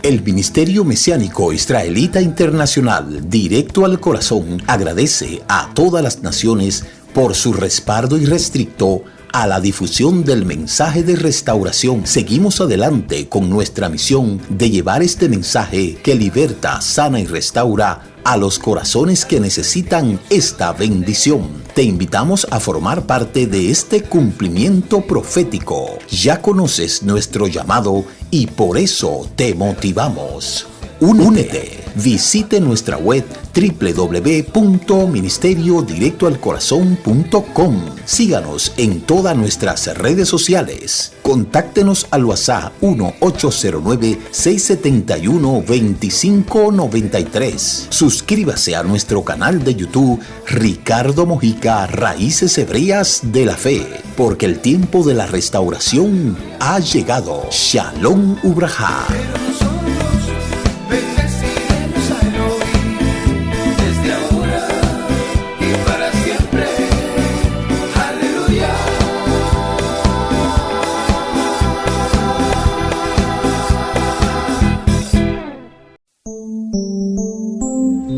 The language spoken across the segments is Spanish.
El Ministerio Mesiánico Israelita Internacional, directo al corazón, agradece a todas las naciones por su respaldo irrestricto a la difusión del mensaje de restauración. Seguimos adelante con nuestra misión de llevar este mensaje que liberta, sana y restaura a los corazones que necesitan esta bendición. Te invitamos a formar parte de este cumplimiento profético. Ya conoces nuestro llamado y por eso te motivamos. Únete. Visite nuestra web www.ministeriodirectoalcorazon.com. Síganos en todas nuestras redes sociales. Contáctenos al WhatsApp 1-809-671-2593. Suscríbase a nuestro canal de YouTube Ricardo Mojica Raíces Hebreas de la Fe, porque el tiempo de la restauración ha llegado. Shalom Ubrajá.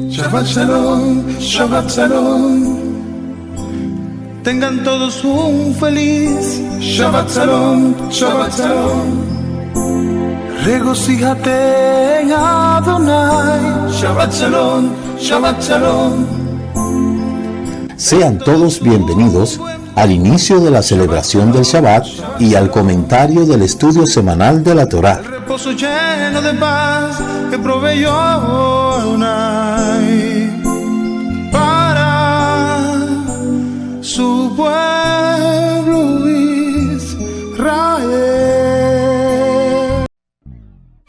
Shabbat Shalom, Shabbat Shalom. Tengan todos un feliz Shabbat Shalom, Shabbat Shalom. Regocíjate en Adonai. Shabbat Shalom, Shabbat Shalom. Sean todos bienvenidos al inicio de la celebración del Shabbat y al comentario del estudio semanal de la Torá. El reposo lleno de paz que proveyó Adonai para su pueblo Israel.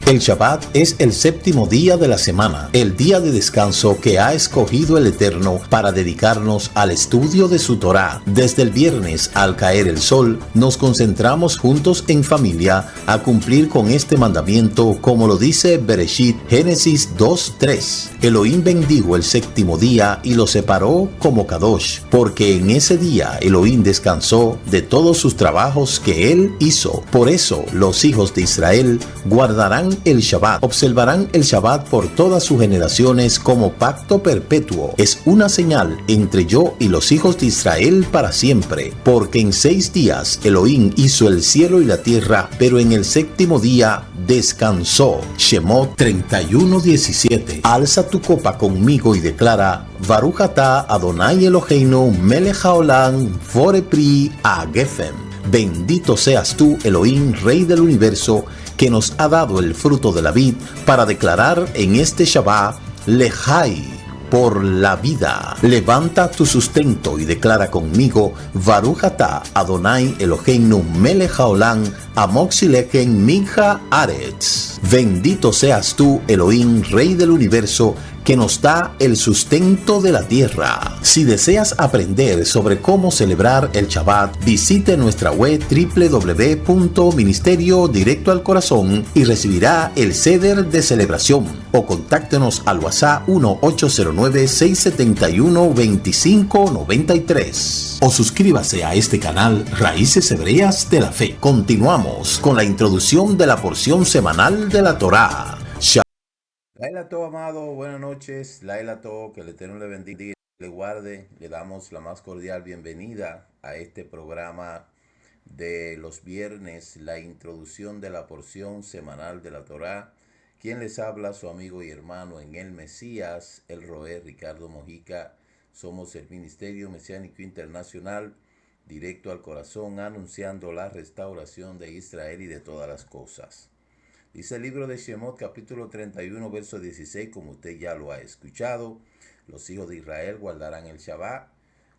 El Shabbat es el séptimo día de la semana, el día de descanso que ha escogido el Eterno para dedicarnos al estudio de su Torá. Desde el viernes al caer el sol, nos concentramos juntos en familia a cumplir con este mandamiento, como lo dice Bereshit, Génesis 2:3. Elohim bendijo el séptimo día y lo separó como Kadosh, porque en ese día Elohim descansó de todos sus trabajos que él hizo. Por eso los hijos de Israel guardarán el Shabbat, observarán el Shabbat por todas sus generaciones como pacto perpetuo. Es una señal entre yo y los hijos de Israel para siempre, porque en 6 días Elohim hizo el cielo y la tierra, pero en el séptimo día descansó. Shemot 31:17. Alza tu copa conmigo y declara: Baruch atah Adonai Eloheinu melech haolam vorepri agefem. Bendito seas tú, Elohim, Rey del universo, que nos ha dado el fruto de la vid, para declarar en este Shabbat Lejai, por la vida. Levanta tu sustento y declara conmigo: Baruch atah Adonai Eloheinu melech haolam amoxilechen mincha aretz. Bendito seas tú, Elohim, Rey del universo, que nos da el sustento de la tierra. Si deseas aprender sobre cómo celebrar el Shabbat, visite nuestra web www.ministeriodirectoalcorazon y recibirá el ceder de celebración, o contáctenos al WhatsApp 1-809-671-2593 o suscríbase a este canal Raíces Hebreas de la Fe. Continuamos con la introducción de la porción semanal de la Torá. Laila todo, amado, buenas noches. Laila todo, que el Eterno le bendiga y le guarde. Le damos la más cordial bienvenida a este programa de los viernes, la introducción de la porción semanal de la Torá. Quien les habla, su amigo y hermano en el Mesías, el Roé Ricardo Mojica. Somos el Ministerio Mesiánico Internacional, directo al corazón, anunciando la restauración de Israel y de todas las cosas. Dice el libro de Shemot, capítulo 31, verso 16, como usted ya lo ha escuchado: los hijos de Israel guardarán el Shabbat,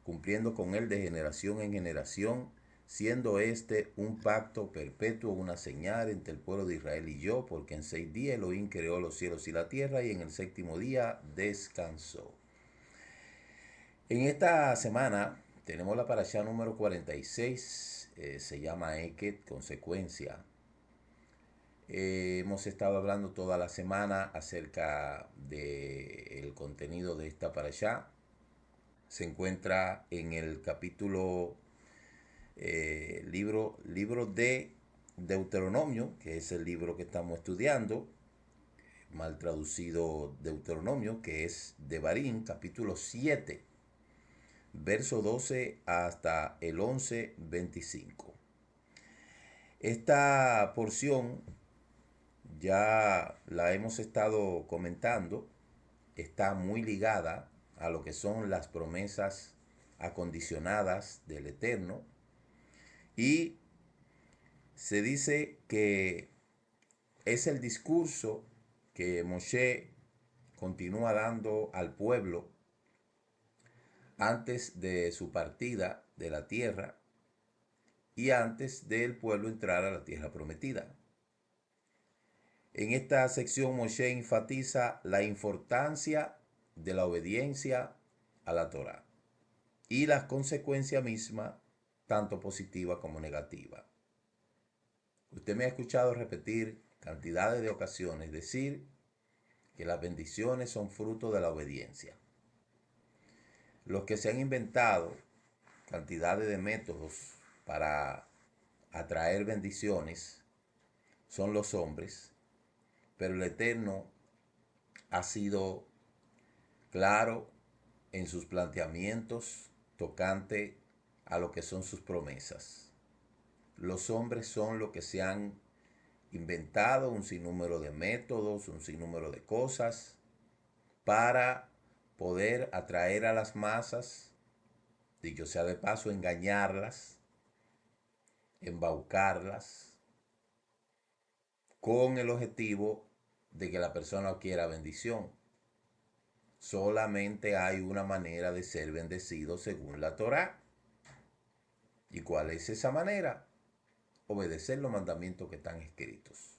cumpliendo con él de generación en generación, siendo este un pacto perpetuo, una señal entre el pueblo de Israel y yo, porque en 6 días Elohim creó los cielos y la tierra, y en el séptimo día descansó. En esta semana tenemos la parashá número 46, se llama Eket, consecuencia. Hemos estado hablando toda la semana acerca del contenido de esta parashá. Se encuentra en el capítulo libro de Deuteronomio, que es el libro que estamos estudiando. mal traducido Deuteronomio, que es Devarim, capítulo 7, verso 12 hasta el 11:25. Esta porción ya la hemos estado comentando, está muy ligada a lo que son las promesas acondicionadas del Eterno, y se dice que es el discurso que Moshe continúa dando al pueblo antes de su partida de la tierra y antes del pueblo entrar a la tierra prometida. En esta sección Moshe enfatiza la importancia de la obediencia a la Torá y las consecuencias mismas, tanto positiva como negativa. Usted me ha escuchado repetir cantidades de ocasiones decir que las bendiciones son fruto de la obediencia. Los que se han inventado cantidades de métodos para atraer bendiciones son los hombres, pero el Eterno ha sido claro en sus planteamientos tocante a lo que son sus promesas. Los hombres son los que se han inventado un sinnúmero de métodos, un sinnúmero de cosas para poder atraer a las masas, dicho sea de paso, engañarlas, embaucarlas, con el objetivo de que la persona quiera bendición. Solamente hay una manera de ser bendecido según la Torá. ¿Y cuál es esa manera? Obedecer los mandamientos que están escritos.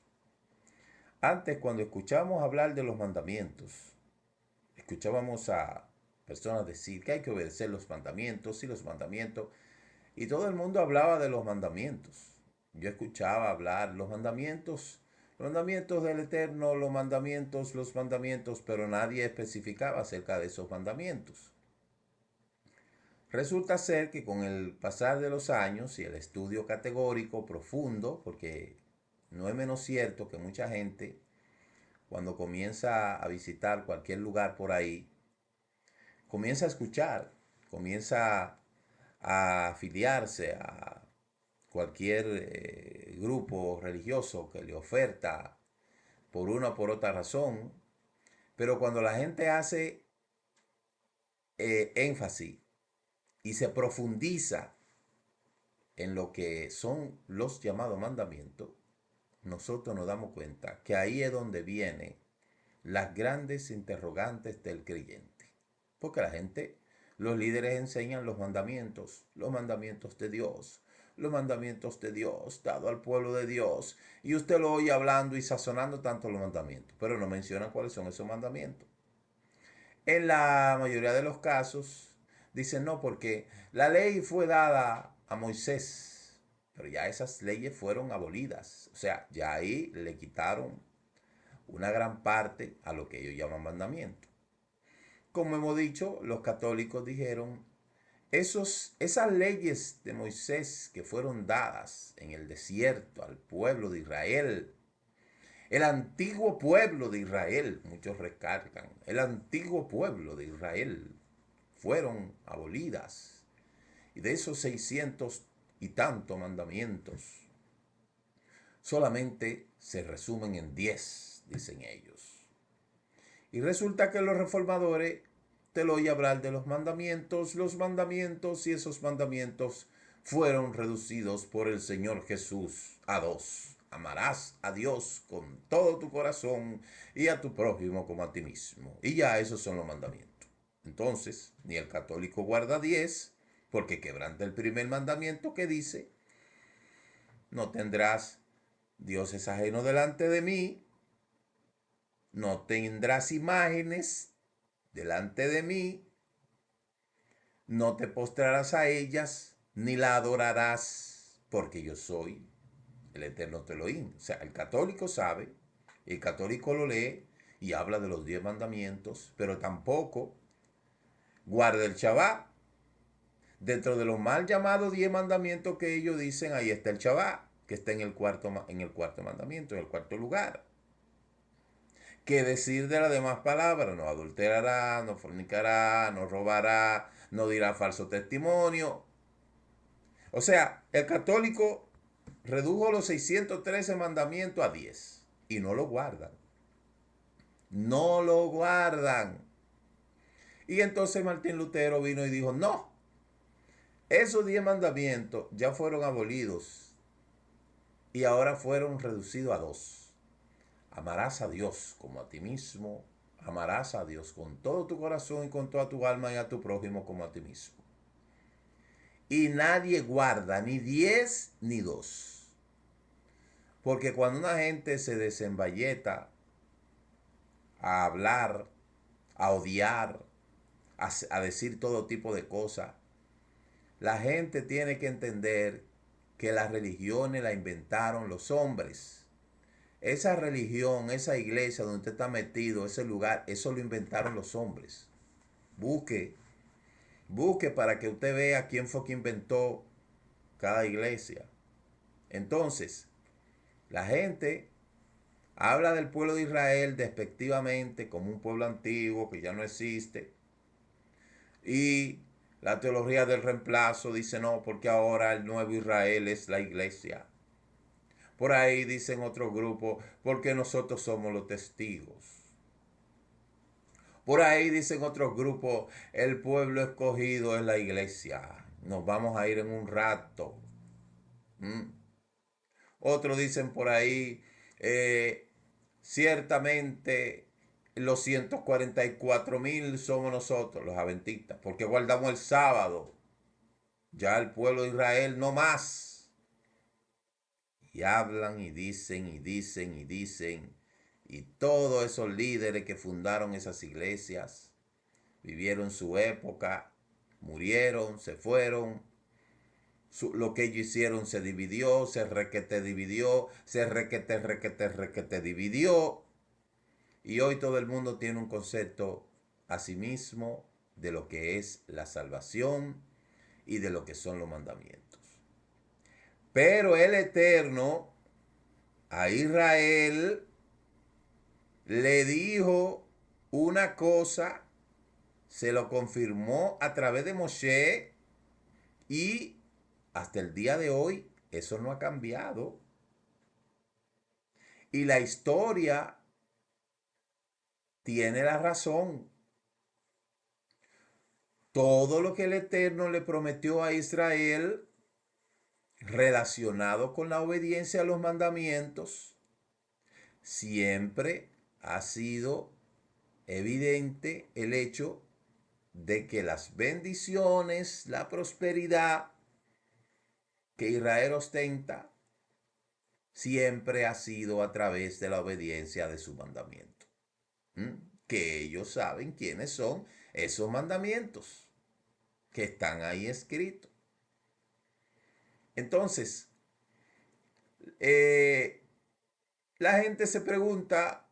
Antes, cuando escuchábamos hablar de los mandamientos, escuchábamos a personas decir que hay que obedecer los mandamientos y los mandamientos, y todo el mundo hablaba de los mandamientos. Yo escuchaba hablar los mandamientos del Eterno, los mandamientos, pero nadie especificaba acerca de esos mandamientos. Resulta ser que con el pasar de los años y el estudio categórico profundo, porque no es menos cierto que mucha gente, cuando comienza a visitar cualquier lugar por ahí, comienza a escuchar, comienza a afiliarse a cualquier grupo religioso que le oferta por una o por otra razón, pero cuando la gente hace énfasis y se profundiza en lo que son los llamados mandamientos, nosotros nos damos cuenta que ahí es donde vienen las grandes interrogantes del creyente. Porque la gente, los líderes enseñan los mandamientos de Dios, los mandamientos de Dios, dado al pueblo de Dios, y usted lo oye hablando y sazonando tanto los mandamientos, pero no mencionan cuáles son esos mandamientos. En la mayoría de los casos dicen no, porque la ley fue dada a Moisés, pero ya esas leyes fueron abolidas. O sea, ya ahí le quitaron una gran parte a lo que ellos llaman mandamiento. Como hemos dicho, los católicos dijeron, esas leyes de Moisés que fueron dadas en el desierto al pueblo de Israel, el antiguo pueblo de Israel, muchos recargan, el antiguo pueblo de Israel, fueron abolidas. Y de esos 600 y tantos mandamientos, solamente se resumen en 10, dicen ellos. Y resulta que los reformadores te lo oyen hablar de los mandamientos y esos mandamientos fueron reducidos por el Señor Jesús a 2. Amarás a Dios con todo tu corazón y a tu prójimo como a ti mismo. Y ya esos son los mandamientos. Entonces, ni el católico guarda 10, porque quebranta el primer mandamiento que dice, no tendrás dioses ajenos delante de mí, no tendrás imágenes delante de mí, no te postrarás a ellas, ni la adorarás, porque yo soy el Eterno Elohim. O sea, el católico sabe, el católico lo lee y habla de los 10 mandamientos, pero tampoco guarda el Shabbat. Dentro de los mal llamados 10 mandamientos que ellos dicen, ahí está el Shabbat, que está en el cuarto mandamiento, en el cuarto lugar. que decir de las demás palabras. No adulterará, no fornicará, no robará, no dirá falso testimonio. O sea, el católico redujo los 613 mandamientos a 10 y no lo guardan. No lo guardan. Y entonces Martín Lutero vino y dijo, no, esos 10 mandamientos ya fueron abolidos y ahora fueron reducidos a 2. Amarás a Dios como a ti mismo, amarás a Dios con todo tu corazón y con toda tu alma y a tu prójimo como a ti mismo. Y nadie guarda ni 10 ni 2. Porque cuando una gente se desemballeta a hablar, a odiar, a decir todo tipo de cosas, la gente tiene que entender que las religiones las inventaron los hombres. Esa religión, esa iglesia donde usted está metido, ese lugar, eso lo inventaron los hombres. Busque, busque para que usted vea quién fue que inventó cada iglesia. Entonces, la gente habla del pueblo de Israel despectivamente como un pueblo antiguo que ya no existe. Y la teología del reemplazo dice no, porque ahora el nuevo Israel es la iglesia. Por ahí dicen otro grupo, porque nosotros somos los testigos. Por ahí dicen otros grupos, el pueblo escogido es la iglesia. Nos vamos a ir en un rato. Otros dicen por ahí, ciertamente los 144.000 somos nosotros, los adventistas, porque guardamos el sábado. Ya el pueblo de Israel no más. Y hablan y dicen y dicen y dicen. Y todos esos líderes que fundaron esas iglesias vivieron su época, murieron, se fueron. Lo que ellos hicieron se dividió, se requete dividió, se requete dividió. Y hoy todo el mundo tiene un concepto a sí mismo de lo que es la salvación y de lo que son los mandamientos. Pero el Eterno a Israel le dijo una cosa, se lo confirmó a través de Moshe y hasta el día de hoy eso no ha cambiado. Y la historia tiene la razón. Todo lo que el Eterno le prometió a Israel relacionado con la obediencia a los mandamientos siempre ha sido evidente el hecho de que las bendiciones, la prosperidad que Israel ostenta, siempre ha sido a través de la obediencia de su mandamiento. Que ellos saben quiénes son esos mandamientos que están ahí escritos. Entonces, la gente se pregunta,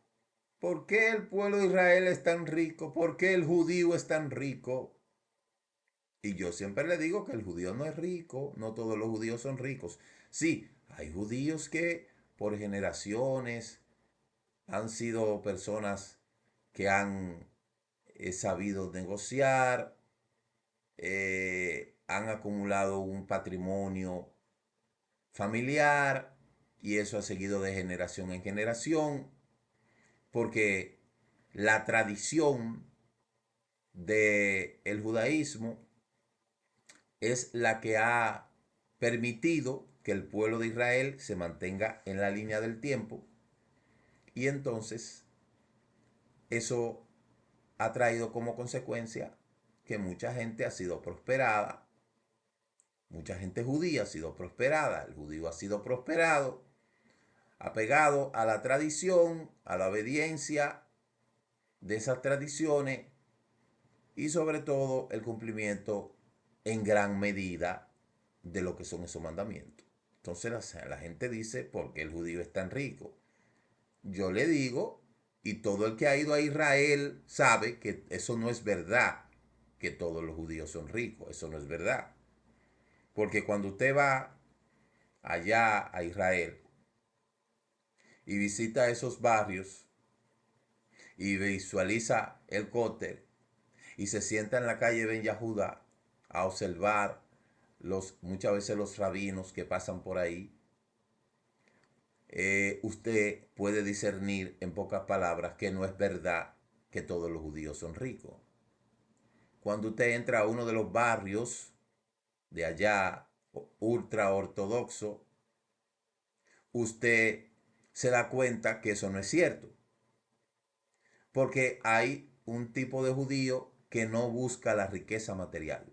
¿por qué el pueblo de Israel es tan rico? ¿Por qué el judío es tan rico? Y yo siempre le digo que el judío no es rico, no todos los judíos son ricos. Sí, hay judíos que por generaciones han sido personas que han sabido negociar, han acumulado un patrimonio familiar y eso ha seguido de generación en generación porque la tradición del judaísmo es la que ha permitido que el pueblo de Israel se mantenga en la línea del tiempo y entonces eso ha traído como consecuencia que mucha gente ha sido prosperada, mucha gente judía ha sido prosperada, el judío ha sido prosperado, apegado a la tradición, a la obediencia de esas tradiciones y sobre todo el cumplimiento en gran medida de lo que son esos mandamientos. Entonces la gente dice, ¿por qué el judío es tan rico? Yo le digo, y todo el que ha ido a Israel sabe que eso no es verdad, que todos los judíos son ricos, eso no es verdad. Porque cuando usted va allá a Israel y visita esos barrios, y visualiza el cóter y se sienta en la calle Ben Yahuda a observar muchas veces los rabinos que pasan por ahí, usted puede discernir en pocas palabras que no es verdad que todos los judíos son ricos. Cuando usted entra a uno de los barrios de allá, ultra ortodoxo, usted se da cuenta que eso no es cierto. Porque hay un tipo de judío que no busca la riqueza material.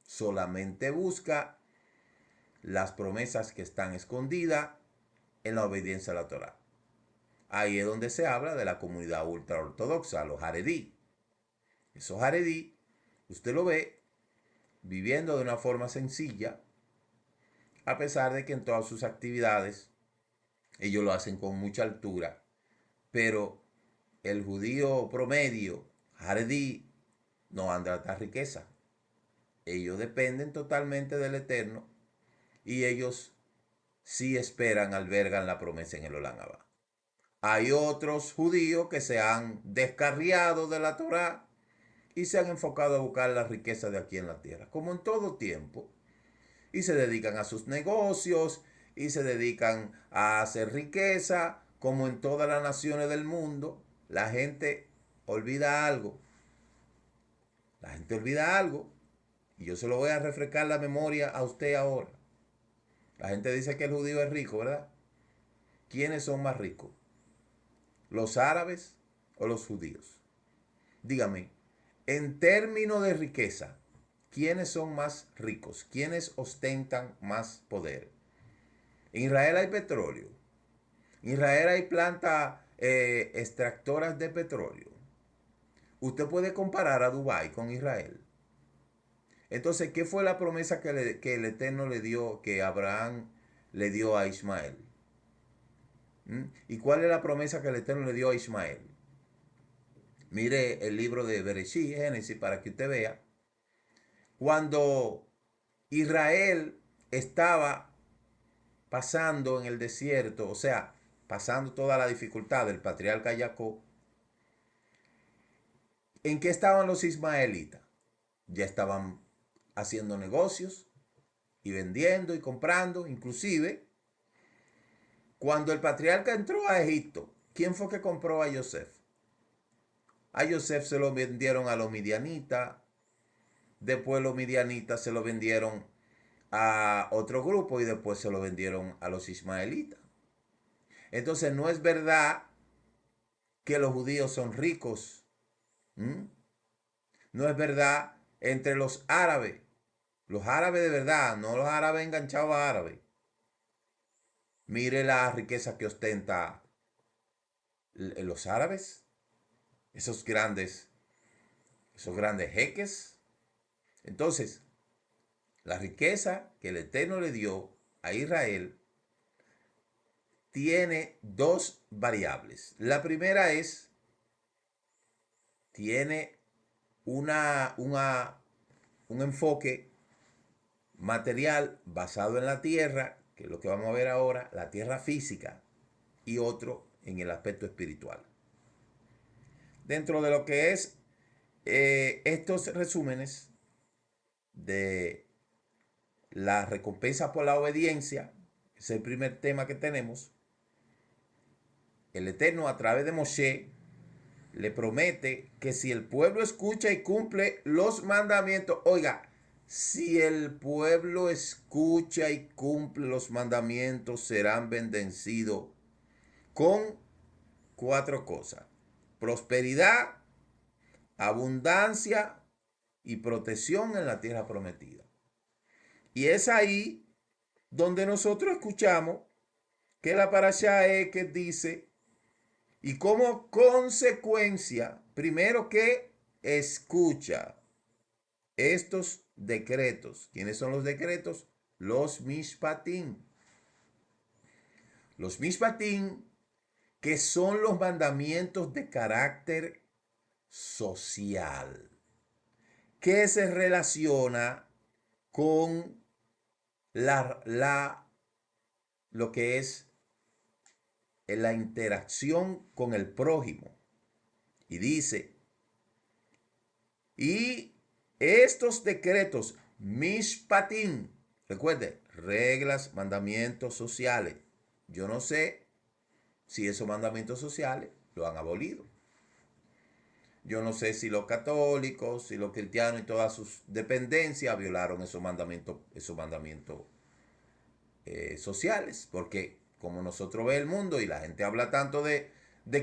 Solamente busca las promesas que están escondidas en la obediencia a la Torá. Ahí es donde se habla de la comunidad ultra ortodoxa, los haredí. Esos haredí, usted lo ve viviendo de una forma sencilla, a pesar de que en todas sus actividades ellos lo hacen con mucha altura, pero el judío promedio, haredí, no anda a esta riqueza. Ellos dependen totalmente del Eterno y ellos sí esperan, albergan la promesa en el Olam Abba. Hay otros judíos que se han descarriado de la Torá y se han enfocado a buscar la riqueza de aquí en la tierra, como en todo tiempo, y se dedican a sus negocios y se dedican a hacer riqueza, como en todas las naciones del mundo. La gente olvida algo. La gente olvida algo. Y yo se lo voy a refrescar la memoria a usted ahora. La gente dice que el judío es rico, ¿verdad? ¿Quiénes son más ricos? ¿Los árabes o los judíos? Dígame, en términos de riqueza, ¿quiénes son más ricos? ¿Quiénes ostentan más poder? En Israel hay petróleo. En Israel hay plantas extractoras de petróleo. Usted puede comparar a Dubái con Israel. Entonces, ¿qué fue la promesa que el Eterno le dio, que Abraham le dio a Ismael? ¿Y cuál es la promesa que el Eterno le dio a Ismael? Mire el libro de Bereshit, Génesis, para que usted vea. Cuando Israel estaba pasando en el desierto, o sea, pasando toda la dificultad del patriarca Jacob, ¿en qué estaban los ismaelitas? Ya estaban haciendo negocios y vendiendo y comprando. Inclusive, cuando el patriarca entró a Egipto, ¿quién fue que compró a Yosef? A Yosef se lo vendieron a los midianitas. Después los midianitas se lo vendieron a otro grupo y después se lo vendieron a los ismaelitas. Entonces no es verdad que los judíos son ricos. No es verdad entre los árabes. Los árabes de verdad, no los árabes enganchados a árabes. Mire la riqueza que ostenta los árabes, esos grandes jeques. Entonces, la riqueza que el Eterno le dio a Israel tiene dos variables. La primera es, tiene un enfoque material basado en la tierra, que es lo que vamos a ver ahora, la tierra física, y otro en el aspecto espiritual. Dentro de lo que es estos resúmenes de la recompensa por la obediencia, es el primer tema que tenemos. El Eterno a través de Moshe le promete que si el pueblo escucha y cumple los mandamientos, oiga, si el pueblo escucha y cumple los mandamientos, serán bendecidos con 4 cosas: prosperidad, abundancia y protección en la tierra prometida. Y es ahí donde nosotros escuchamos que la parashá que dice, y como consecuencia, primero que escucha estos decretos. ¿Quiénes son los decretos? Los mishpatim. Los mishpatim, que son los mandamientos de carácter social, que se relaciona con lo que es la interacción con el prójimo. Y dice, y estos decretos, mishpatim, recuerde, reglas, mandamientos sociales. Yo no sé si esos mandamientos sociales lo han abolido. Yo no sé si los católicos, si los cristianos y todas sus dependencias violaron esos mandamientos sociales, porque como nosotros ve el mundo y la gente habla tanto de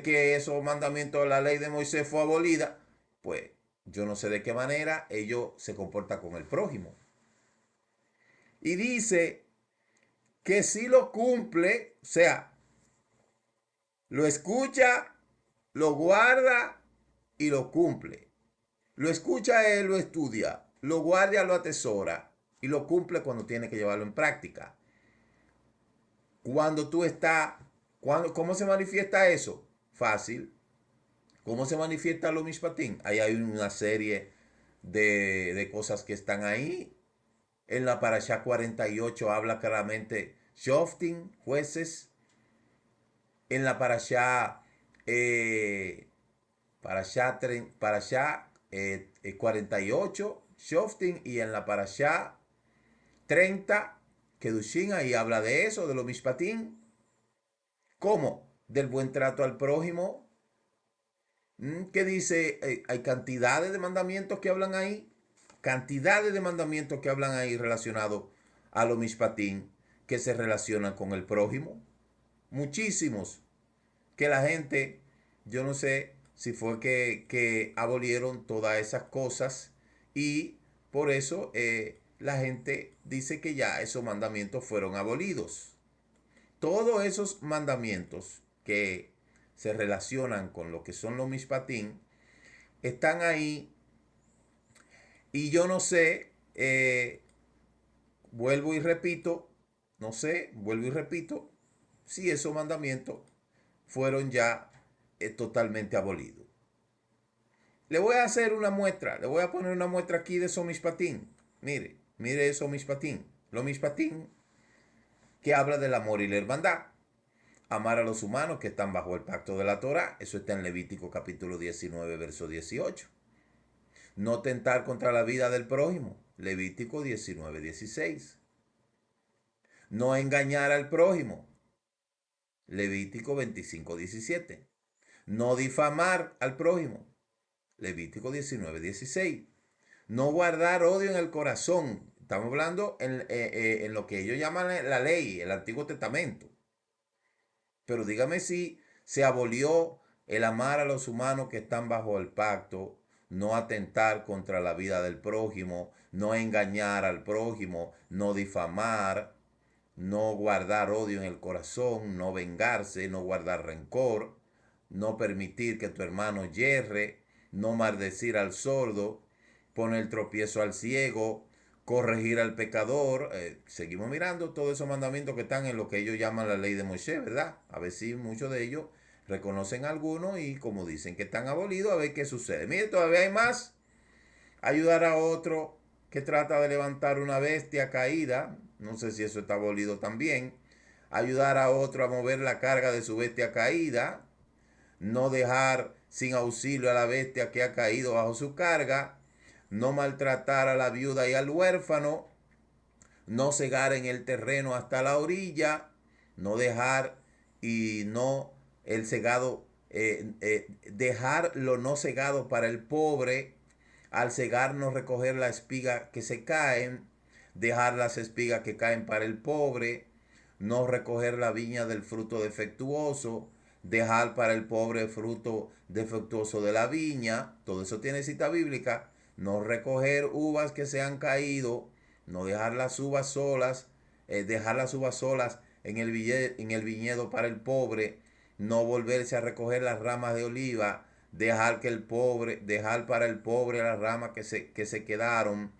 que esos mandamientos de la ley de Moisés fue abolida, pues yo no sé de qué manera ellos se comportan con el prójimo. Y dice que si lo cumple, o sea, lo escucha, lo guarda y lo cumple. Lo escucha él, lo estudia, lo guarda, lo atesora y lo cumple cuando tiene que llevarlo en práctica. Cuando tú estás, ¿cómo se manifiesta eso? Fácil. ¿Cómo se manifiesta lo mishpatim? Ahí hay una serie de cosas que están ahí. En la Parashá 48 habla claramente Shoftim, jueces. En la Parashá 48, Shoftim. Y en la Parashá 30, Kedushin, ahí habla de eso, de los mishpatim. ¿Cómo? Del buen trato al prójimo. ¿Qué dice? Hay cantidades de mandamientos que hablan ahí. Cantidades de mandamientos que hablan ahí relacionados a los mishpatim que se relacionan con el prójimo. Muchísimos. Que la gente, yo no sé si fue que abolieron todas esas cosas y por eso la gente dice que ya esos mandamientos fueron abolidos. Todos esos mandamientos que se relacionan con lo que son los mishpatim están ahí y yo no sé, vuelvo y repito, no sé, vuelvo y repito, si esos mandamientos fueron ya totalmente abolidos. Le voy a hacer una muestra, le voy a poner una muestra aquí de esos mishpatim. Mire esos mishpatim. Los mishpatim que habla del amor y la hermandad. Amar a los humanos que están bajo el pacto de la Torah. Eso está en Levítico capítulo 19, verso 18. No tentar contra la vida del prójimo. Levítico 19, 16. No engañar al prójimo. Levítico 25, 17. No difamar al prójimo. Levítico 19, 16. No guardar odio en el corazón. Estamos hablando en lo que ellos llaman la ley, el Antiguo Testamento. Pero dígame si se abolió el amar a los humanos que están bajo el pacto, no atentar contra la vida del prójimo, no engañar al prójimo, no difamar, no guardar odio en el corazón, no vengarse, no guardar rencor, no permitir que tu hermano yerre, no maldecir al sordo, poner tropiezo al ciego, corregir al pecador. Seguimos mirando todos esos mandamientos que están en lo que ellos llaman la ley de Moisés, ¿verdad? A ver si muchos de ellos reconocen algunos y como dicen que están abolidos, a ver qué sucede. Mire, todavía hay más. Ayudar a otro que trata de levantar una bestia caída. No sé si eso está abolido también. Ayudar a otro a mover la carga de su bestia caída. No dejar sin auxilio a la bestia que ha caído bajo su carga. No maltratar a la viuda y al huérfano, no cegar en el terreno hasta la orilla, no dejar y no el cegado, dejar lo no cegado para el pobre, al cegar no recoger la espiga que se caen, dejar las espigas que caen para el pobre, no recoger la viña del fruto defectuoso, dejar para el pobre el fruto defectuoso de la viña. Todo eso tiene cita bíblica. No recoger uvas que se han caído, no dejar las uvas solas, dejar las uvas solas en el viñedo para el pobre, no volverse a recoger las ramas de oliva, dejar para el pobre las ramas que se quedaron,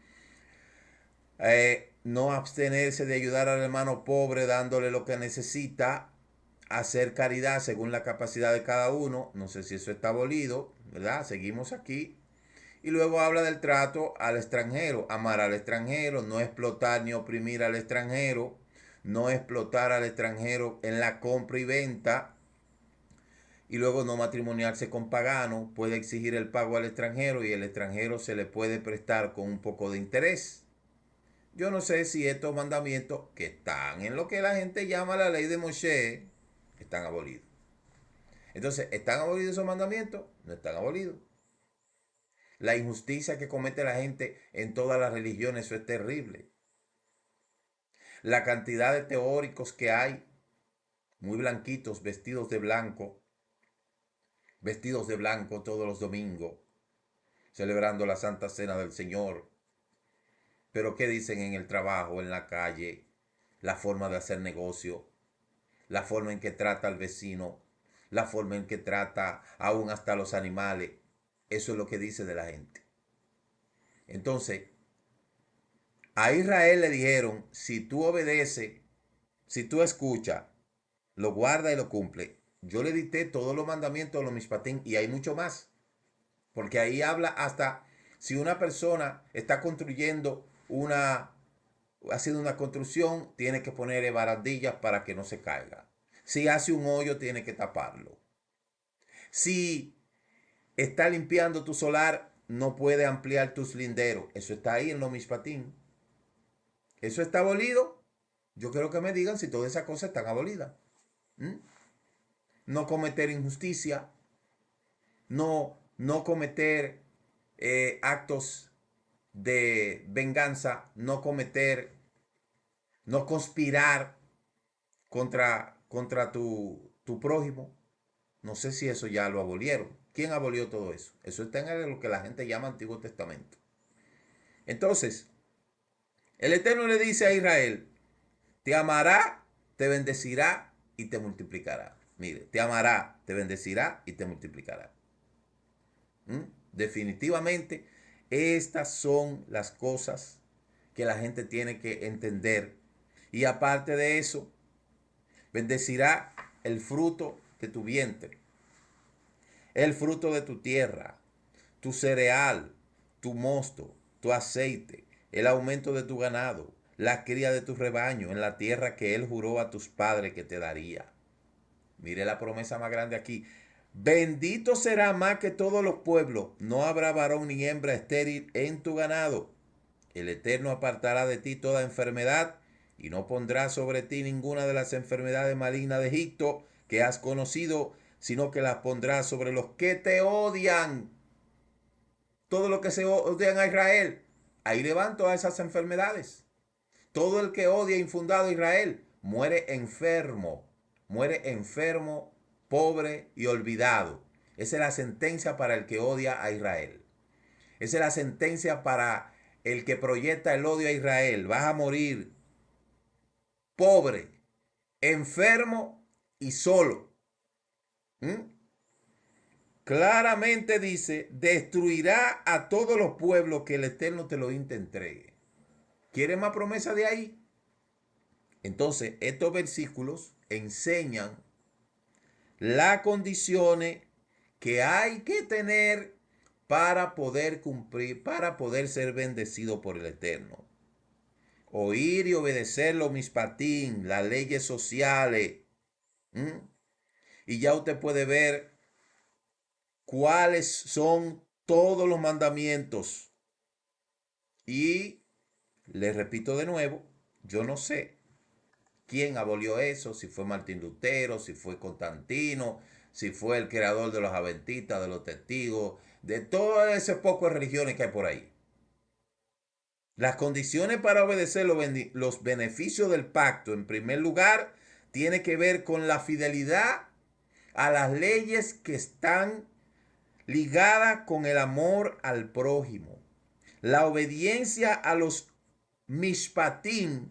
no abstenerse de ayudar al hermano pobre dándole lo que necesita, hacer caridad según la capacidad de cada uno. No sé si eso está abolido, ¿verdad? Seguimos aquí. Y luego habla del trato al extranjero, amar al extranjero, no explotar ni oprimir al extranjero, no explotar al extranjero en la compra y venta, y luego no matrimoniarse con pagano, puede exigir el pago al extranjero y el extranjero se le puede prestar con un poco de interés. Yo no sé si estos mandamientos, que están en lo que la gente llama la ley de Moshe, están abolidos. Entonces, ¿están abolidos esos mandamientos? No están abolidos. La injusticia que comete la gente en todas las religiones, eso es terrible. La cantidad de teóricos que hay, muy blanquitos, vestidos de blanco todos los domingos, celebrando la Santa Cena del Señor. Pero ¿qué dicen en el trabajo, en la calle? La forma de hacer negocio, la forma en que trata al vecino, la forma en que trata aún hasta los animales. Eso es lo que dice de la gente. Entonces, a Israel le dijeron, si tú obedeces, si tú escuchas, lo guardas y lo cumples. Yo le dicté todos los mandamientos de los mishpatim y hay mucho más. Porque ahí habla hasta si una persona está construyendo haciendo una construcción, tiene que poner barandillas para que no se caiga. Si hace un hoyo, tiene que taparlo. Si está limpiando tu solar, no puede ampliar tus linderos. Eso está ahí en los mishpatim. ¿Eso está abolido? Yo quiero que me digan si todas esas cosas están abolidas. No cometer injusticia, no cometer actos de venganza, no conspirar contra tu prójimo. No sé si eso ya lo abolieron. ¿Quién abolió todo eso? Eso está en lo que la gente llama Antiguo Testamento. Entonces, el Eterno le dice a Israel, te amará, te bendecirá y te multiplicará. Mire, te amará, te bendecirá y te multiplicará. Definitivamente, estas son las cosas que la gente tiene que entender. Y aparte de eso, bendecirá el fruto de tu vientre, el fruto de tu tierra, tu cereal, tu mosto, tu aceite, el aumento de tu ganado, la cría de tu rebaño en la tierra que él juró a tus padres que te daría. Mire la promesa más grande aquí. Bendito será más que todos los pueblos. No habrá varón ni hembra estéril en tu ganado. El Eterno apartará de ti toda enfermedad y no pondrá sobre ti ninguna de las enfermedades malignas de Egipto que has conocido, sino que las pondrá sobre los que te odian. Todo lo que se odian a Israel, ahí levanto a esas enfermedades. Todo el que odia infundado a Israel muere enfermo, pobre y olvidado. Esa es la sentencia para el que odia a Israel. Esa es la sentencia para el que proyecta el odio a Israel. Vas a morir pobre, enfermo y solo. Claramente dice, destruirá a todos los pueblos que el Eterno te lo entregue. ¿Quieres más promesa de ahí? Entonces, estos versículos enseñan las condiciones que hay que tener para poder cumplir, para poder ser bendecido por el Eterno. Oír y obedecer los mishpatim, las leyes sociales. Y ya usted puede ver cuáles son todos los mandamientos. Y les repito de nuevo, yo no sé quién abolió eso, si fue Martín Lutero, si fue Constantino, si fue el creador de los adventistas, de los testigos, de todas esas pocas religiones que hay por ahí. Las condiciones para obedecer los beneficios del pacto, en primer lugar, tiene que ver con la fidelidad a las leyes que están ligadas con el amor al prójimo. La obediencia a los mishpatim,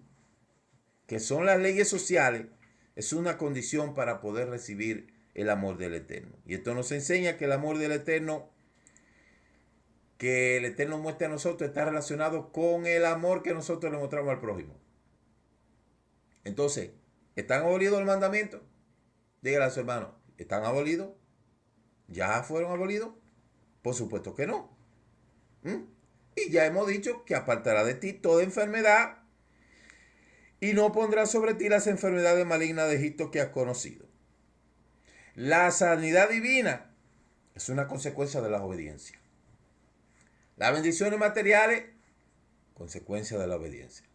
que son las leyes sociales, es una condición para poder recibir el amor del Eterno. Y esto nos enseña que el amor del Eterno, que el Eterno muestra a nosotros, está relacionado con el amor que nosotros le mostramos al prójimo. Entonces, ¿están abolidos los mandamientos? Dígale a su hermano, ¿están abolidos? ¿Ya fueron abolidos? Por supuesto que no. Y ya hemos dicho que apartará de ti toda enfermedad y no pondrá sobre ti las enfermedades malignas de Egipto que has conocido. La sanidad divina es una consecuencia de la obediencia. Las bendiciones materiales, consecuencia de la obediencia.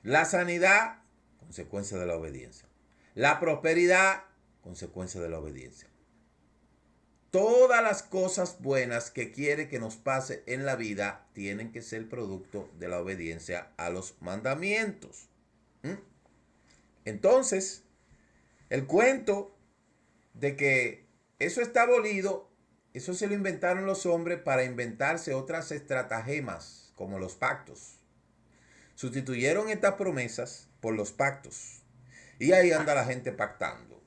La sanidad, consecuencia de la obediencia. La prosperidad, consecuencia de la obediencia. Todas las cosas buenas que quiere que nos pase en la vida tienen que ser producto de la obediencia a los mandamientos. Entonces, el cuento de que eso está abolido, eso se lo inventaron los hombres para inventarse otras estratagemas, como los pactos. Sustituyeron estas promesas por los pactos. Y ahí anda la gente pactando.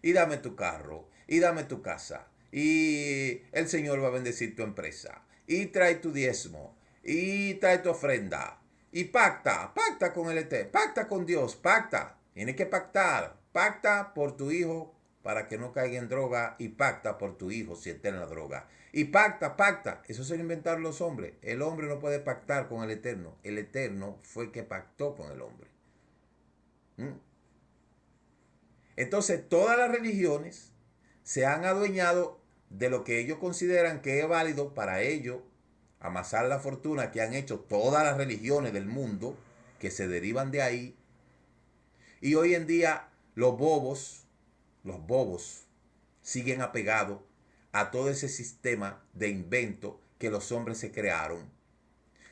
Y dame tu carro, y dame tu casa, y el Señor va a bendecir tu empresa, y trae tu diezmo, y trae tu ofrenda, y pacta con el Eterno, pacta con Dios, pacta, tienes que pacta por tu hijo para que no caiga en droga, y pacta por tu hijo si está en la droga, y pacta, eso se lo inventaron los hombres. El hombre no puede pactar con el Eterno fue el que pactó con el hombre. Entonces todas las religiones se han adueñado de lo que ellos consideran que es válido para ellos amasar la fortuna que han hecho todas las religiones del mundo que se derivan de ahí. Y hoy en día los bobos siguen apegados a todo ese sistema de invento que los hombres se crearon.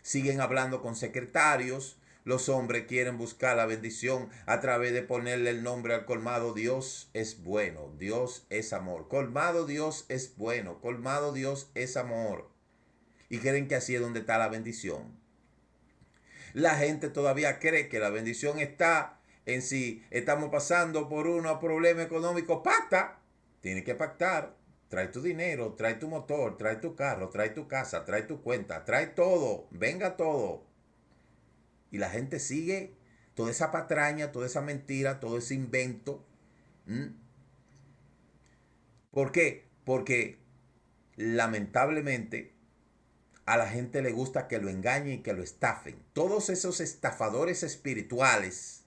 Siguen hablando con secretarios. Los hombres quieren buscar la bendición a través de ponerle el nombre al colmado. Dios es bueno, Dios es amor. Colmado Dios es bueno, colmado Dios es amor. Y creen que así es donde está la bendición. La gente todavía cree que la bendición está en si estamos pasando por un problema económico. Pacta, tienes que pactar. Trae tu dinero, trae tu motor, trae tu carro, trae tu casa, trae tu cuenta, trae todo, venga todo. Y la gente sigue toda esa patraña, toda esa mentira, todo ese invento. ¿Por qué? Porque lamentablemente a la gente le gusta que lo engañen y que lo estafen. Todos esos estafadores espirituales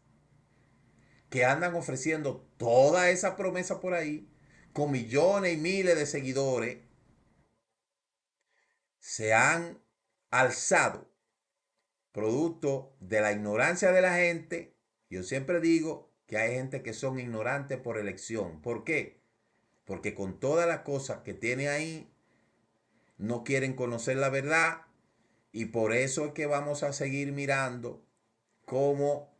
que andan ofreciendo toda esa promesa por ahí, con millones y miles de seguidores, se han alzado producto de la ignorancia de la gente. Yo siempre digo que hay gente que son ignorantes por elección. ¿Por qué? Porque con todas las cosas que tiene ahí, no quieren conocer la verdad. Y por eso es que vamos a seguir mirando cómo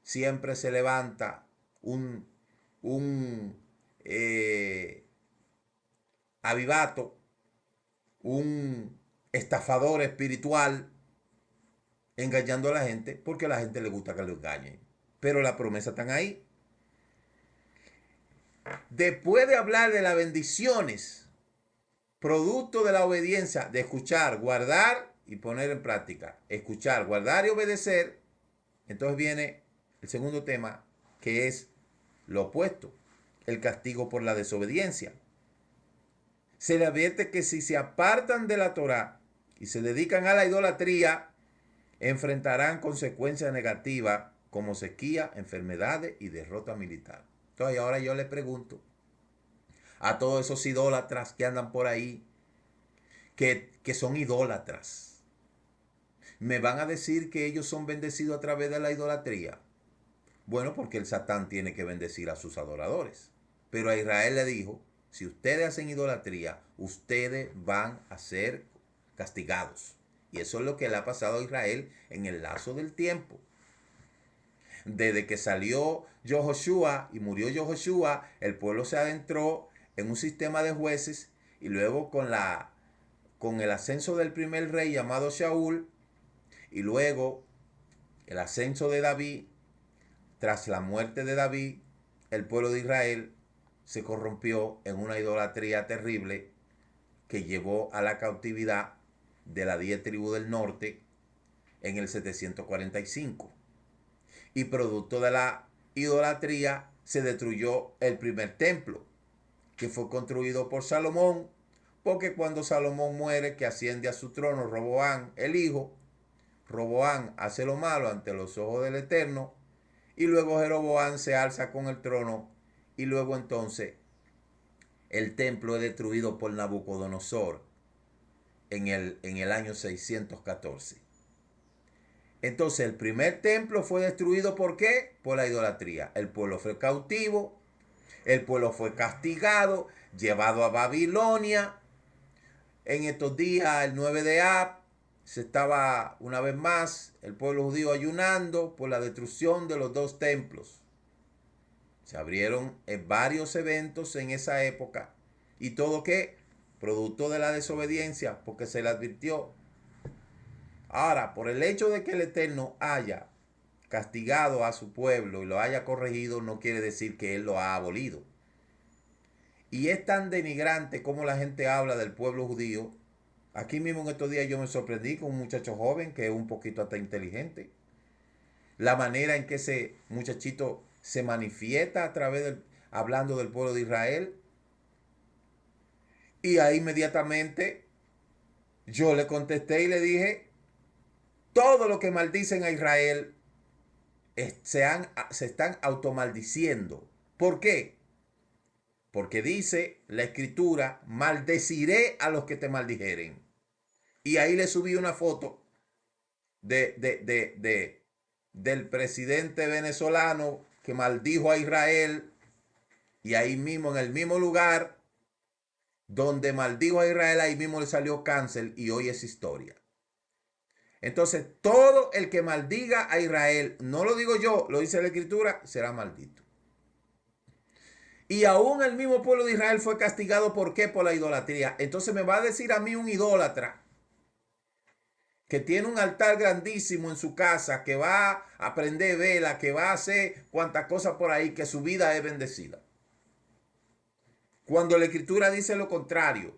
siempre se levanta un avivato, un estafador espiritual, engañando a la gente, porque a la gente le gusta que lo engañen. Pero las promesas están ahí. Después de hablar de las bendiciones, producto de la obediencia, de escuchar, guardar y poner en práctica. Escuchar, guardar y obedecer. Entonces viene el segundo tema, que es lo opuesto, el castigo por la desobediencia. Se le advierte que si se apartan de la Torá y se dedican a la idolatría, enfrentarán consecuencias negativas como sequía, enfermedades y derrota militar. Entonces ahora yo le pregunto a todos esos idólatras que andan por ahí, que son idólatras, ¿me van a decir que ellos son bendecidos a través de la idolatría? Bueno, porque el Satán tiene que bendecir a sus adoradores. Pero a Israel le dijo, si ustedes hacen idolatría, ustedes van a ser castigados. Y eso es lo que le ha pasado a Israel en el lazo del tiempo. Desde que salió Yehoshua y murió Yehoshua, el pueblo se adentró en un sistema de jueces y luego con el ascenso del primer rey llamado Shaul y luego el ascenso de David, tras la muerte de David, el pueblo de Israel se corrompió en una idolatría terrible que llevó a la cautividad de las 10 tribus del norte en el 745. Y producto de la idolatría se destruyó el primer templo, que fue construido por Salomón, porque cuando Salomón muere, que asciende a su trono Roboán, el hijo, Roboán hace lo malo ante los ojos del Eterno, y luego Jeroboán se alza con el trono, y luego entonces el templo es destruido por Nabucodonosor en el año 614. Entonces el primer templo fue destruido ¿por qué? Por la idolatría. El pueblo fue cautivo, el pueblo fue castigado, llevado a Babilonia. En estos días, el 9 de Ab, se estaba una vez más el pueblo judío ayunando por la destrucción de los dos templos. Se abrieron varios eventos en esa época. ¿Y todo qué? Producto de la desobediencia, porque se le advirtió. Ahora, por el hecho de que el Eterno haya castigado a su pueblo y lo haya corregido, no quiere decir que Él lo ha abolido. Y es tan denigrante como la gente habla del pueblo judío. Aquí mismo en estos días yo me sorprendí con un muchacho joven que es un poquito hasta inteligente. La manera en que ese muchachito se manifiesta a través del, hablando del pueblo de Israel. Y ahí inmediatamente yo le contesté y le dije, todo lo que maldicen a Israel se están automaldiciendo. ¿Por qué? Porque dice la escritura, maldeciré a los que te maldijeren. Y ahí le subí una foto del presidente venezolano que maldijo a Israel. Y ahí mismo, en el mismo lugar donde maldijo a Israel, ahí mismo le salió cáncer y hoy es historia. Entonces, todo el que maldiga a Israel, no lo digo yo, lo dice la escritura, será maldito. Y aún el mismo pueblo de Israel fue castigado, ¿por qué? Por la idolatría. Entonces me va a decir a mí un idólatra que tiene un altar grandísimo en su casa, que va a prender vela, que va a hacer cuantas cosas por ahí, que su vida es bendecida. Cuando la escritura dice lo contrario.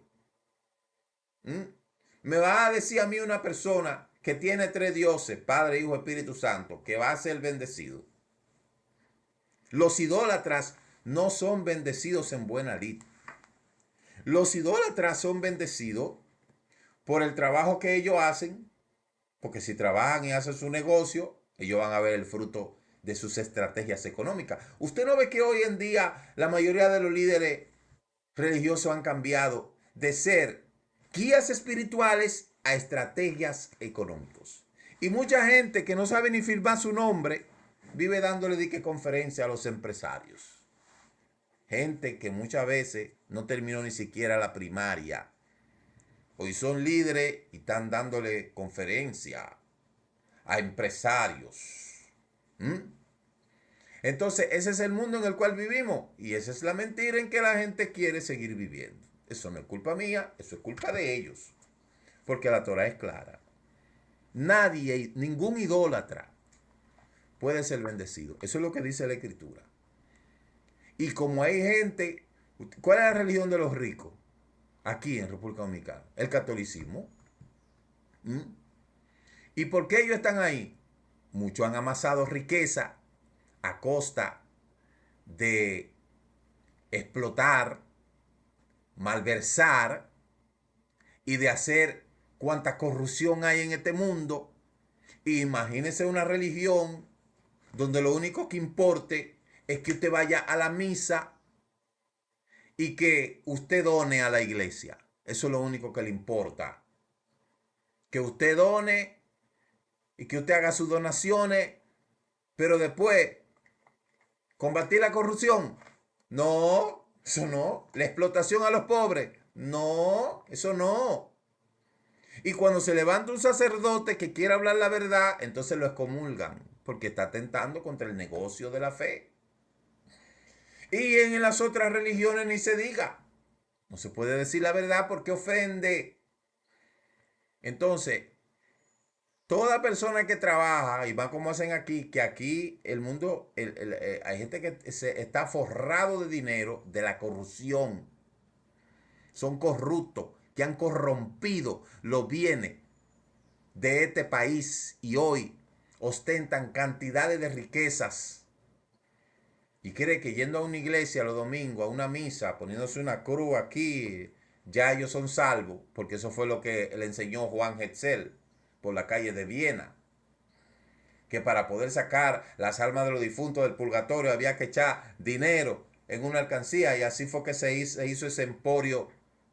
Me va a decir a mí una persona que tiene 3 dioses, Padre, Hijo, Espíritu Santo, que va a ser bendecido. Los idólatras no son bendecidos en buena lid. Los idólatras son bendecidos por el trabajo que ellos hacen, porque si trabajan y hacen su negocio, ellos van a ver el fruto de sus estrategias económicas. Usted no ve que hoy en día la mayoría de los líderes religiosos han cambiado de ser guías espirituales a estrategias económicas. Y mucha gente que no sabe ni firmar su nombre vive dándole dique conferencia a los empresarios. Gente que muchas veces no terminó ni siquiera la primaria. Hoy son líderes y están dándole conferencia a empresarios. Entonces, ese es el mundo en el cual vivimos. Y esa es la mentira en que la gente quiere seguir viviendo. Eso no es culpa mía, eso es culpa de ellos. Porque la Torah es clara. Nadie, ningún idólatra puede ser bendecido. Eso es lo que dice la escritura. Y como hay gente, ¿cuál es la religión de los ricos? Aquí en República Dominicana, el catolicismo. ¿Y por qué ellos están ahí? Muchos han amasado riqueza a costa de explotar, malversar y de hacer cuanta corrupción hay en este mundo. Imagínense una religión donde lo único que importe es que usted vaya a la misa y que usted done a la iglesia. Eso es lo único que le importa. Que usted done y que usted haga sus donaciones, pero después combatir la corrupción. No, eso no. La explotación a los pobres. No, eso no. Y cuando se levanta un sacerdote que quiere hablar la verdad, entonces lo excomulgan, porque está atentando contra el negocio de la fe. Y en las otras religiones ni se diga. No se puede decir la verdad porque ofende. Entonces, toda persona que trabaja, y va como hacen aquí, que aquí el mundo, hay gente que está forrado de dinero, de la corrupción. Son corruptos, que han corrompido los bienes de este país y hoy ostentan cantidades de riquezas. Y cree que yendo a una iglesia los domingos, a una misa, poniéndose una cruz aquí, ya ellos son salvos, porque eso fue lo que le enseñó Juan Hetzel por la calle de Viena. Que para poder sacar las almas de los difuntos del purgatorio había que echar dinero en una alcancía y así fue que se hizo ese emporio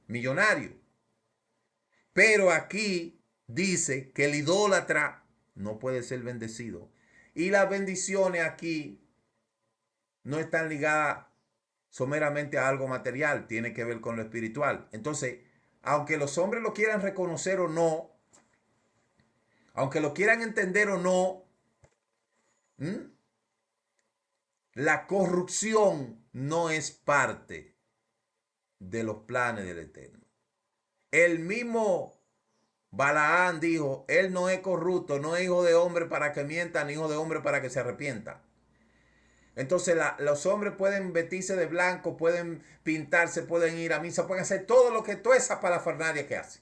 millonario. Pero aquí dice que el idólatra no puede ser bendecido. Y las bendiciones aquí no están ligadas someramente a algo material, tiene que ver con lo espiritual. Entonces, aunque los hombres lo quieran reconocer o no, aunque lo quieran entender o no, ¿m? La corrupción no es parte de los planes del Eterno. El mismo Balaán dijo, él no es corrupto, no es hijo de hombre para que mienta, ni hijo de hombre para que se arrepienta. Entonces los hombres pueden vestirse de blanco, pueden pintarse, pueden ir a misa, pueden hacer todo lo que toda esa parafernalia que hacen.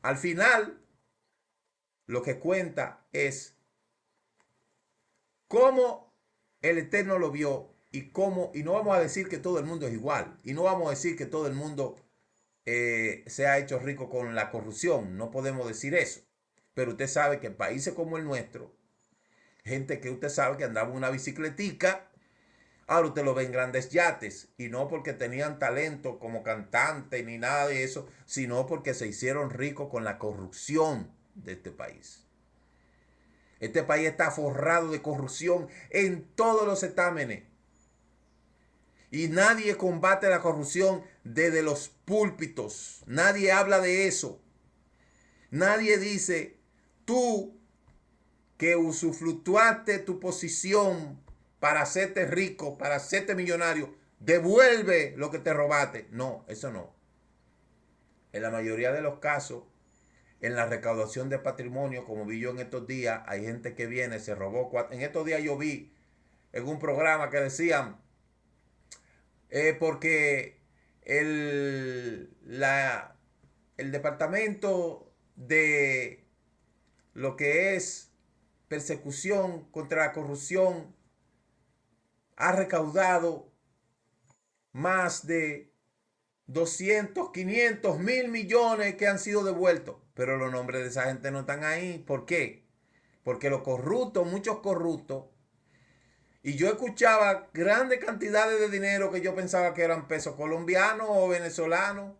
Al final, lo que cuenta es cómo el Eterno lo vio y cómo, y no vamos a decir que todo el mundo es igual, y no vamos a decir que todo el mundo se ha hecho rico con la corrupción, no podemos decir eso. Pero usted sabe que en países como el nuestro, gente que usted sabe que andaba en una bicicletica, ahora usted lo ve en grandes yates, y no porque tenían talento como cantante ni nada de eso, sino porque se hicieron ricos con la corrupción de este país. Este país está forrado de corrupción en todos los certámenes. Y nadie combate la corrupción desde los púlpitos. Nadie habla de eso. Nadie dice, tú que usufructuaste tu posición para hacerte rico, para hacerte millonario, devuelve lo que te robaste. No, eso no. En la mayoría de los casos, en la recaudación de patrimonio, como vi yo en estos días, hay gente que viene, se robó. En estos días yo vi en un programa que decían, porque el departamento de lo que es persecución contra la corrupción ha recaudado más de 200, 500, 1.000 millones que han sido devueltos. Pero los nombres de esa gente no están ahí. ¿Por qué? Porque los corruptos, muchos corruptos, y yo escuchaba grandes cantidades de dinero que yo pensaba que eran pesos colombianos o venezolanos,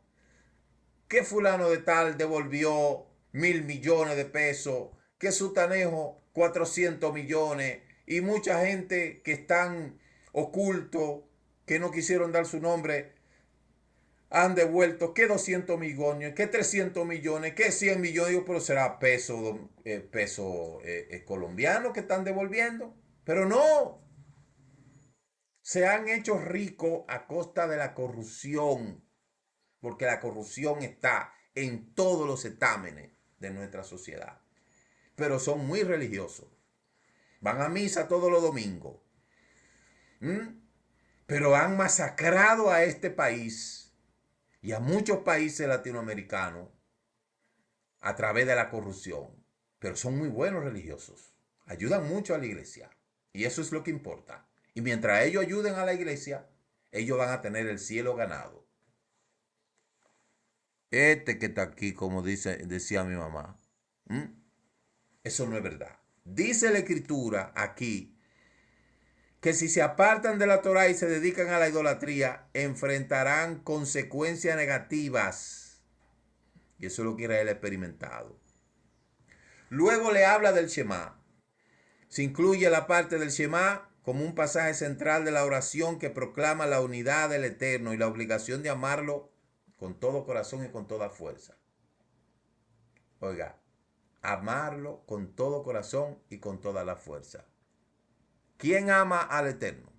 que fulano de tal devolvió 1.000 millones de pesos, que Sutanejo 400 millones, y mucha gente que están ocultos, que no quisieron dar su nombre, han devuelto que 200 millones, que 300 millones, que 100 millones, pero será peso, colombiano que están devolviendo. Pero no, se han hecho ricos a costa de la corrupción, porque la corrupción está en todos los certámenes de nuestra sociedad. Pero son muy religiosos. Van a misa todos los domingos. Pero han masacrado a este país y a muchos países latinoamericanos a través de la corrupción. Pero son muy buenos religiosos. Ayudan mucho a la iglesia. Y eso es lo que importa. Y mientras ellos ayuden a la iglesia, ellos van a tener el cielo ganado. Este que está aquí, como decía mi mamá, eso no es verdad. Dice la escritura aquí que si se apartan de la Torá y se dedican a la idolatría, enfrentarán consecuencias negativas. Y eso es lo que Israel ha experimentado. Luego le habla del Shema. Se incluye la parte del Shema como un pasaje central de la oración que proclama la unidad del Eterno y la obligación de amarlo con todo corazón y con toda fuerza. Oiga, amarlo con todo corazón y con toda la fuerza. ¿Quién ama al Eterno?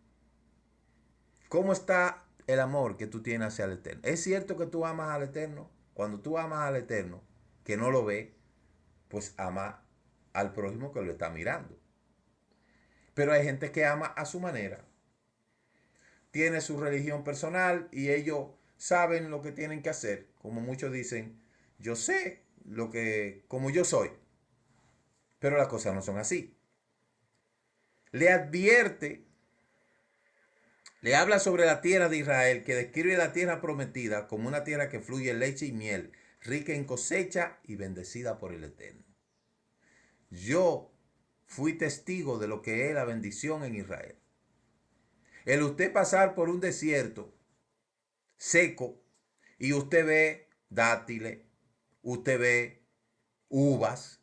¿Cómo está el amor que tú tienes hacia el Eterno? ¿Es cierto que tú amas al Eterno? Cuando tú amas al Eterno, que no lo ve, pues ama al prójimo que lo está mirando. Pero hay gente que ama a su manera. Tiene su religión personal y ellos saben lo que tienen que hacer. Como muchos dicen, yo sé como yo soy. Pero las cosas no son así. Le advierte, le habla sobre la tierra de Israel, que describe la tierra prometida como una tierra que fluye leche y miel, rica en cosecha y bendecida por el Eterno. Yo fui testigo de lo que es la bendición en Israel. El usted pasar por un desierto seco y usted ve dátiles, usted ve uvas,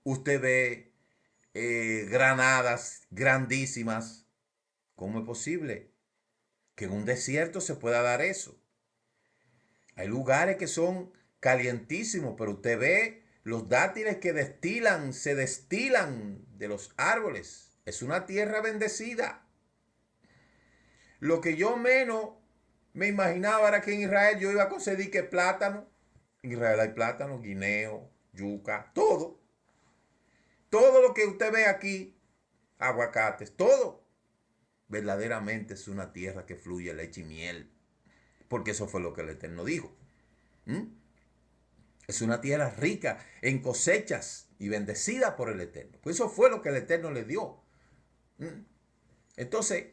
usted ve granadas grandísimas. ¿Cómo es posible que en un desierto se pueda dar eso? Hay lugares que son calientísimos, pero usted ve los dátiles que se destilan de los árboles. Es una tierra bendecida. Lo que yo menos me imaginaba era que en Israel yo iba a conseguir que plátano. En Israel hay plátano, guineo, yuca, todo. Todo lo que usted ve aquí, aguacates, todo. Verdaderamente es una tierra que fluye leche y miel. Porque eso fue lo que el Eterno dijo. Es una tierra rica en cosechas y bendecida por el Eterno. Pues eso fue lo que el Eterno le dio. Entonces,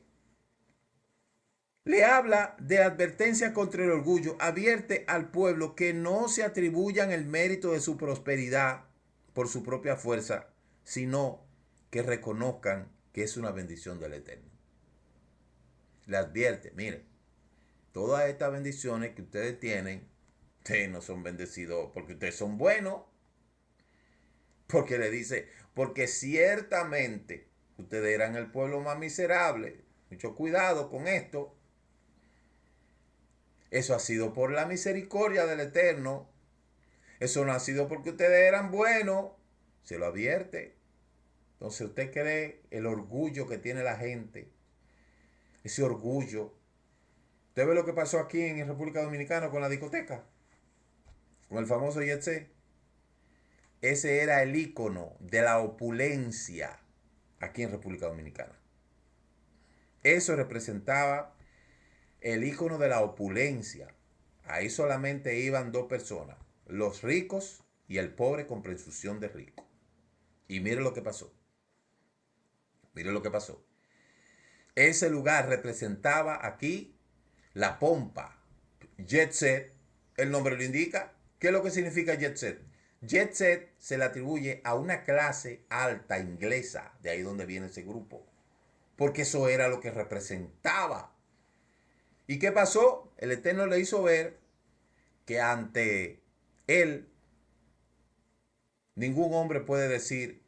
le habla de advertencia contra el orgullo. Advierte al pueblo que no se atribuyan el mérito de su prosperidad por su propia fuerza, sino que reconozcan que es una bendición del Eterno. Le advierte, miren, todas estas bendiciones que ustedes tienen, ustedes no son bendecidos porque ustedes son buenos. Porque le dice, porque ciertamente ustedes eran el pueblo más miserable. Mucho cuidado con esto. Eso ha sido por la misericordia del Eterno. Eso no ha sido porque ustedes eran buenos. Se lo advierte. Entonces usted cree el orgullo que tiene la gente. Ese orgullo. ¿Usted ve lo que pasó aquí en República Dominicana con la discoteca? Con el famoso Jet Set. Ese era el ícono de la opulencia aquí en República Dominicana. Eso representaba el ícono de la opulencia. Ahí solamente iban dos personas, los ricos y el pobre con presunción de rico. Y mire lo que pasó. Mire lo que pasó. Ese lugar representaba aquí la pompa. Jet Set, el nombre lo indica. ¿Qué es lo que significa Jet Set? Jet Set se le atribuye a una clase alta inglesa, de ahí donde viene ese grupo, porque eso era lo que representaba. ¿Y qué pasó? El Eterno le hizo ver que ante él ningún hombre puede decir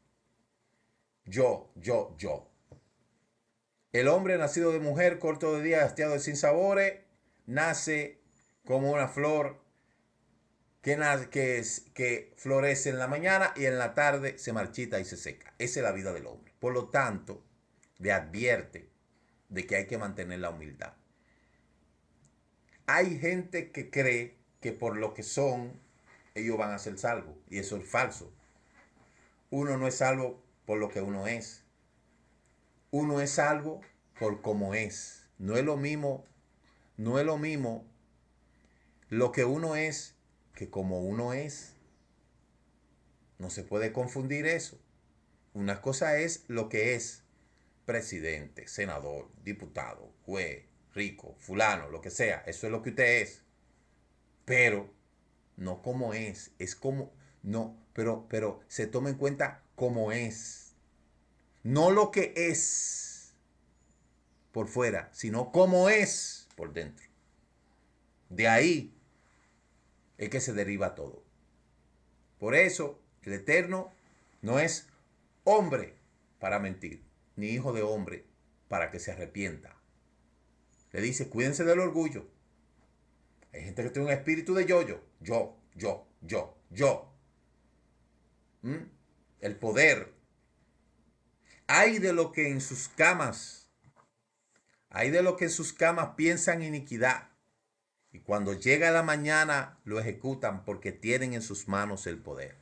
yo. El hombre nacido de mujer, corto de día, hastiado de sinsabores, nace como una flor que florece en la mañana y en la tarde se marchita y se seca. Esa es la vida del hombre. Por lo tanto, le advierte de que hay que mantener la humildad. Hay gente que cree que por lo que son, ellos van a ser salvos. Y eso es falso. Uno no es salvo por lo que uno es. Uno es salvo por cómo es. No es lo mismo lo que uno es que como uno es. No se puede confundir eso. Una cosa es lo que es presidente, senador, diputado, juez, rico, fulano, lo que sea. Eso es lo que usted es. Pero no como es como, no, pero se toma en cuenta cómo es. No lo que es por fuera, sino cómo es por dentro. De ahí es que se deriva todo. Por eso el Eterno no es hombre para mentir, ni hijo de hombre para que se arrepienta. Le dice, cuídense del orgullo. Hay gente que tiene un espíritu de yo. El poder. Hay de lo que en sus camas piensan iniquidad. Y cuando llega la mañana lo ejecutan porque tienen en sus manos el poder.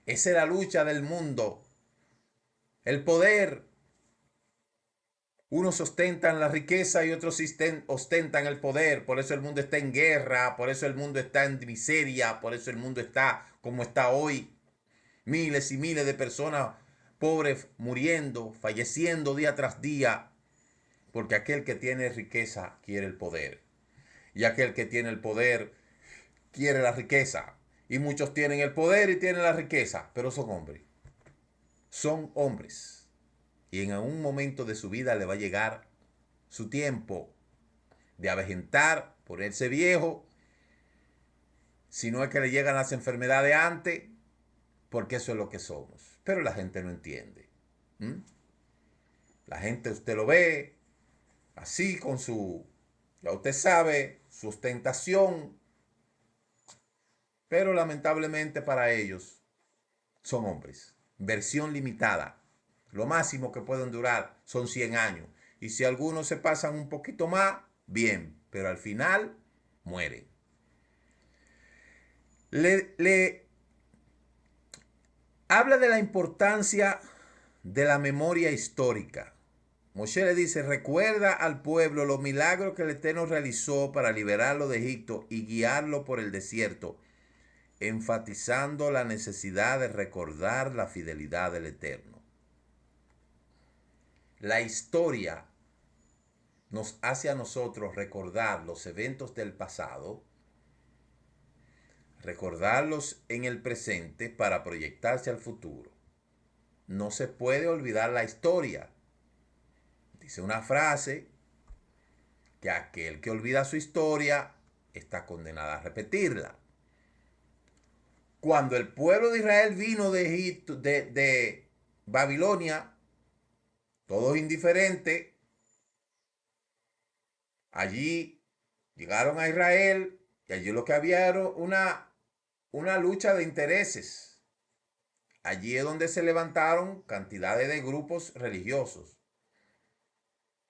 Esa es la lucha del mundo. El poder. Unos ostentan la riqueza y otros ostentan el poder. Por eso el mundo está en guerra, por eso el mundo está en miseria, por eso el mundo está como está hoy. Miles y miles de personas pobres muriendo, falleciendo día tras día, porque aquel que tiene riqueza quiere el poder. Y aquel que tiene el poder quiere la riqueza. Y muchos tienen el poder y tienen la riqueza, pero son hombres. Son hombres. Y en algún momento de su vida le va a llegar su tiempo de avejentar, ponerse viejo, si no es que le llegan las enfermedades antes, porque eso es lo que somos. Pero la gente no entiende. La gente, usted lo ve así con su, ya usted sabe, su ostentación, pero lamentablemente para ellos son hombres. Versión limitada. Lo máximo que pueden durar son 100 años. Y si algunos se pasan un poquito más, bien, pero al final mueren. Le habla de la importancia de la memoria histórica. Moshe le dice, recuerda al pueblo los milagros que el Eterno realizó para liberarlo de Egipto y guiarlo por el desierto, enfatizando la necesidad de recordar la fidelidad del Eterno. La historia nos hace a nosotros recordar los eventos del pasado, recordarlos en el presente para proyectarse al futuro. No se puede olvidar la historia. Dice una frase que aquel que olvida su historia está condenado a repetirla. Cuando el pueblo de Israel vino de Egipto, de Babilonia, todos indiferentes, allí llegaron a Israel y allí lo que había era una lucha de intereses. Allí es donde se levantaron cantidades de grupos religiosos.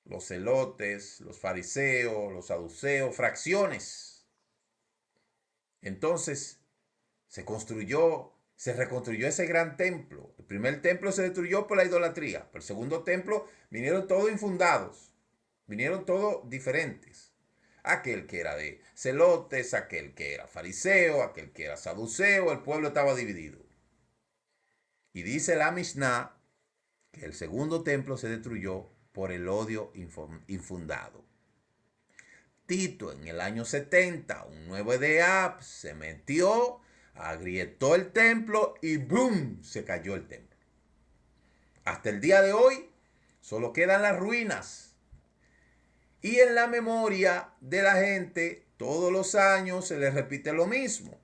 Los celotes, los fariseos, los saduceos, fracciones. Entonces se reconstruyó ese gran templo. El primer templo se destruyó por la idolatría. Pero el segundo templo vinieron todos infundados. Vinieron todos diferentes. Aquel que era de celotes, aquel que era fariseo, aquel que era saduceo, el pueblo estaba dividido. Y dice la Mishnah que el segundo templo se destruyó por el odio infundado. Tito en el año 70, un nuevo Edeab, se metió, agrietó el templo y ¡boom! Se cayó el templo. Hasta el día de hoy solo quedan las ruinas. Y en la memoria de la gente, todos los años se les repite lo mismo.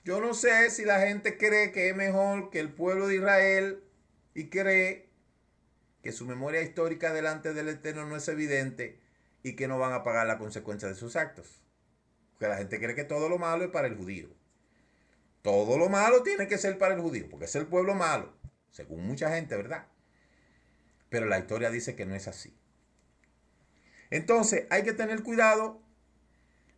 Yo no sé si la gente cree que es mejor que el pueblo de Israel y cree que su memoria histórica delante del Eterno no es evidente y que no van a pagar la consecuencia de sus actos. Porque la gente cree que todo lo malo es para el judío. Todo lo malo tiene que ser para el judío, porque es el pueblo malo, según mucha gente, ¿verdad? Pero la historia dice que no es así. Entonces hay que tener cuidado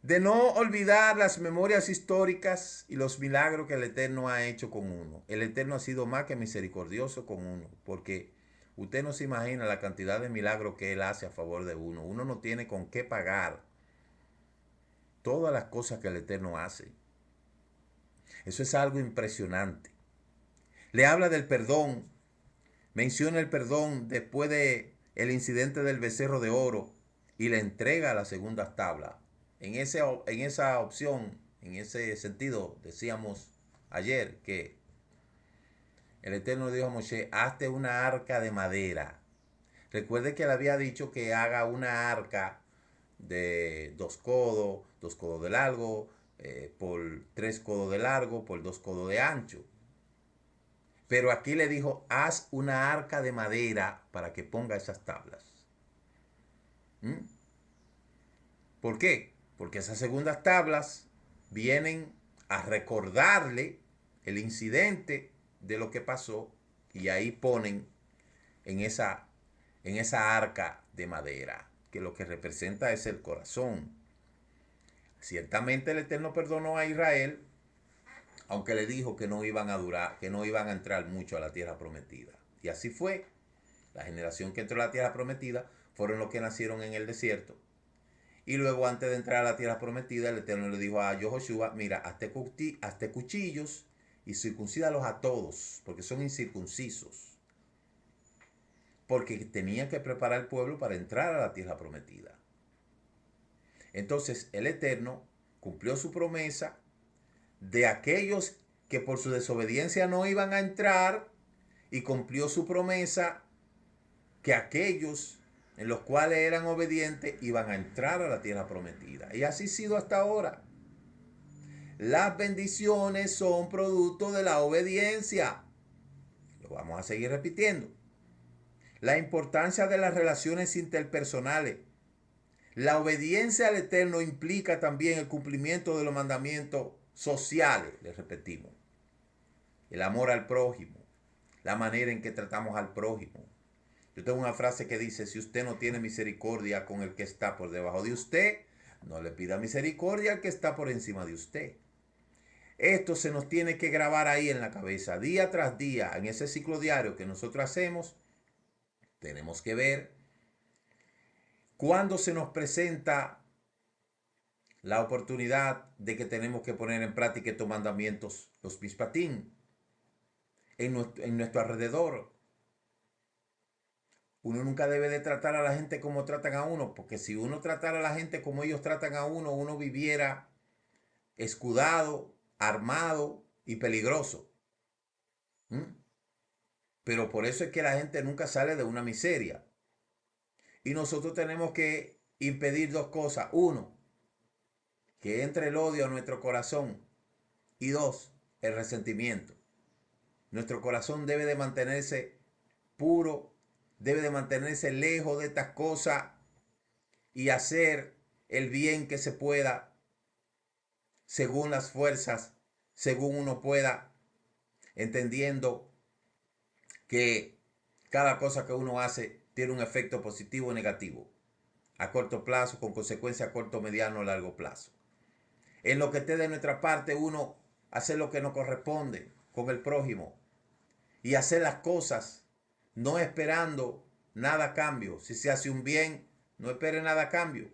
de no olvidar las memorias históricas y los milagros que el Eterno ha hecho con uno. El Eterno ha sido más que misericordioso con uno, porque usted no se imagina la cantidad de milagros que Él hace a favor de uno. Uno no tiene con qué pagar todas las cosas que el Eterno hace. Eso es algo impresionante. Le habla del perdón. Menciona el perdón después del incidente del becerro de oro y le entrega las segundas tablas. En esa opción, en ese sentido, decíamos ayer que el Eterno le dijo a Moshe, hazte una arca de madera. Recuerde que le había dicho que haga una arca de 2 codos de largo, por 3 codos de largo, por 2 codos de ancho. Pero aquí le dijo, haz una arca de madera para que ponga esas tablas. ¿Por qué? Porque esas segundas tablas vienen a recordarle el incidente de lo que pasó y ahí ponen en esa arca de madera, que lo que representa es el corazón. Ciertamente el Eterno perdonó a Israel, aunque le dijo que no iban a durar, que no iban a entrar mucho a la tierra prometida. Y así fue. La generación que entró a la tierra prometida fueron los que nacieron en el desierto. Y luego, antes de entrar a la tierra prometida, el Eterno le dijo a Joshua, mira, hazte cuchillos y circuncídalos a todos, porque son incircuncisos. Porque tenía que preparar el pueblo para entrar a la tierra prometida. Entonces, el Eterno cumplió su promesa de aquellos que por su desobediencia no iban a entrar, y cumplió su promesa que aquellos en los cuales eran obedientes, iban a entrar a la tierra prometida. Y así ha sido hasta ahora. Las bendiciones son producto de la obediencia. Lo vamos a seguir repitiendo. La importancia de las relaciones interpersonales. La obediencia al Eterno implica también el cumplimiento de los mandamientos sociales, les repetimos. El amor al prójimo, la manera en que tratamos al prójimo. Yo tengo una frase que dice, si usted no tiene misericordia con el que está por debajo de usted, no le pida misericordia al que está por encima de usted. Esto se nos tiene que grabar ahí en la cabeza, día tras día, en ese ciclo diario que nosotros hacemos. Tenemos que ver cuándo se nos presenta la oportunidad de que tenemos que poner en práctica estos mandamientos, los pispatín, en nuestro alrededor. Uno nunca debe de tratar a la gente como tratan a uno, porque si uno tratara a la gente como ellos tratan a uno, uno viviera escudado, armado y peligroso. Pero por eso es que la gente nunca sale de una miseria. Y nosotros tenemos que impedir dos cosas. Uno, que entre el odio a nuestro corazón. Y dos, el resentimiento. Nuestro corazón debe de mantenerse puro, debe de mantenerse lejos de estas cosas y hacer el bien que se pueda según las fuerzas, según uno pueda, entendiendo que cada cosa que uno hace tiene un efecto positivo o negativo, a corto plazo, con consecuencia a corto, mediano o largo plazo. En lo que esté de nuestra parte, uno hacer lo que nos corresponde con el prójimo y hacer las cosas no esperando nada a cambio. Si se hace un bien, no espere nada a cambio.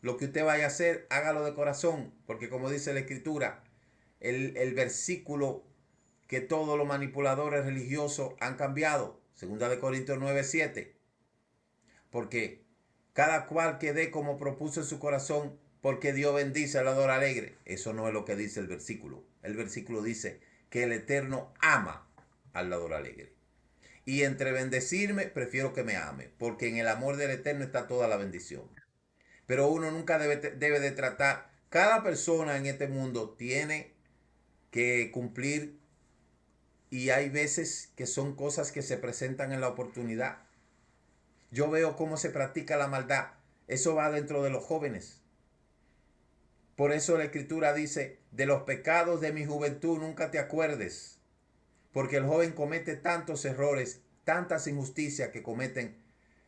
Lo que usted vaya a hacer, hágalo de corazón, porque como dice la Escritura, el versículo que todos los manipuladores religiosos han cambiado, 2 Corintios 9:7, porque cada cual que dé como propuso en su corazón, porque Dios bendice al dador alegre. Eso no es lo que dice el versículo. El versículo dice que el Eterno ama al dador alegre. Y entre bendecirme, prefiero que me ame, porque en el amor del Eterno está toda la bendición. Pero uno nunca debe de tratar, cada persona en este mundo tiene que cumplir, y hay veces que son cosas que se presentan en la oportunidad. Yo veo cómo se practica la maldad. Eso va dentro de los jóvenes. Por eso la Escritura dice, de los pecados de mi juventud nunca te acuerdes. Porque el joven comete tantos errores, tantas injusticias que cometen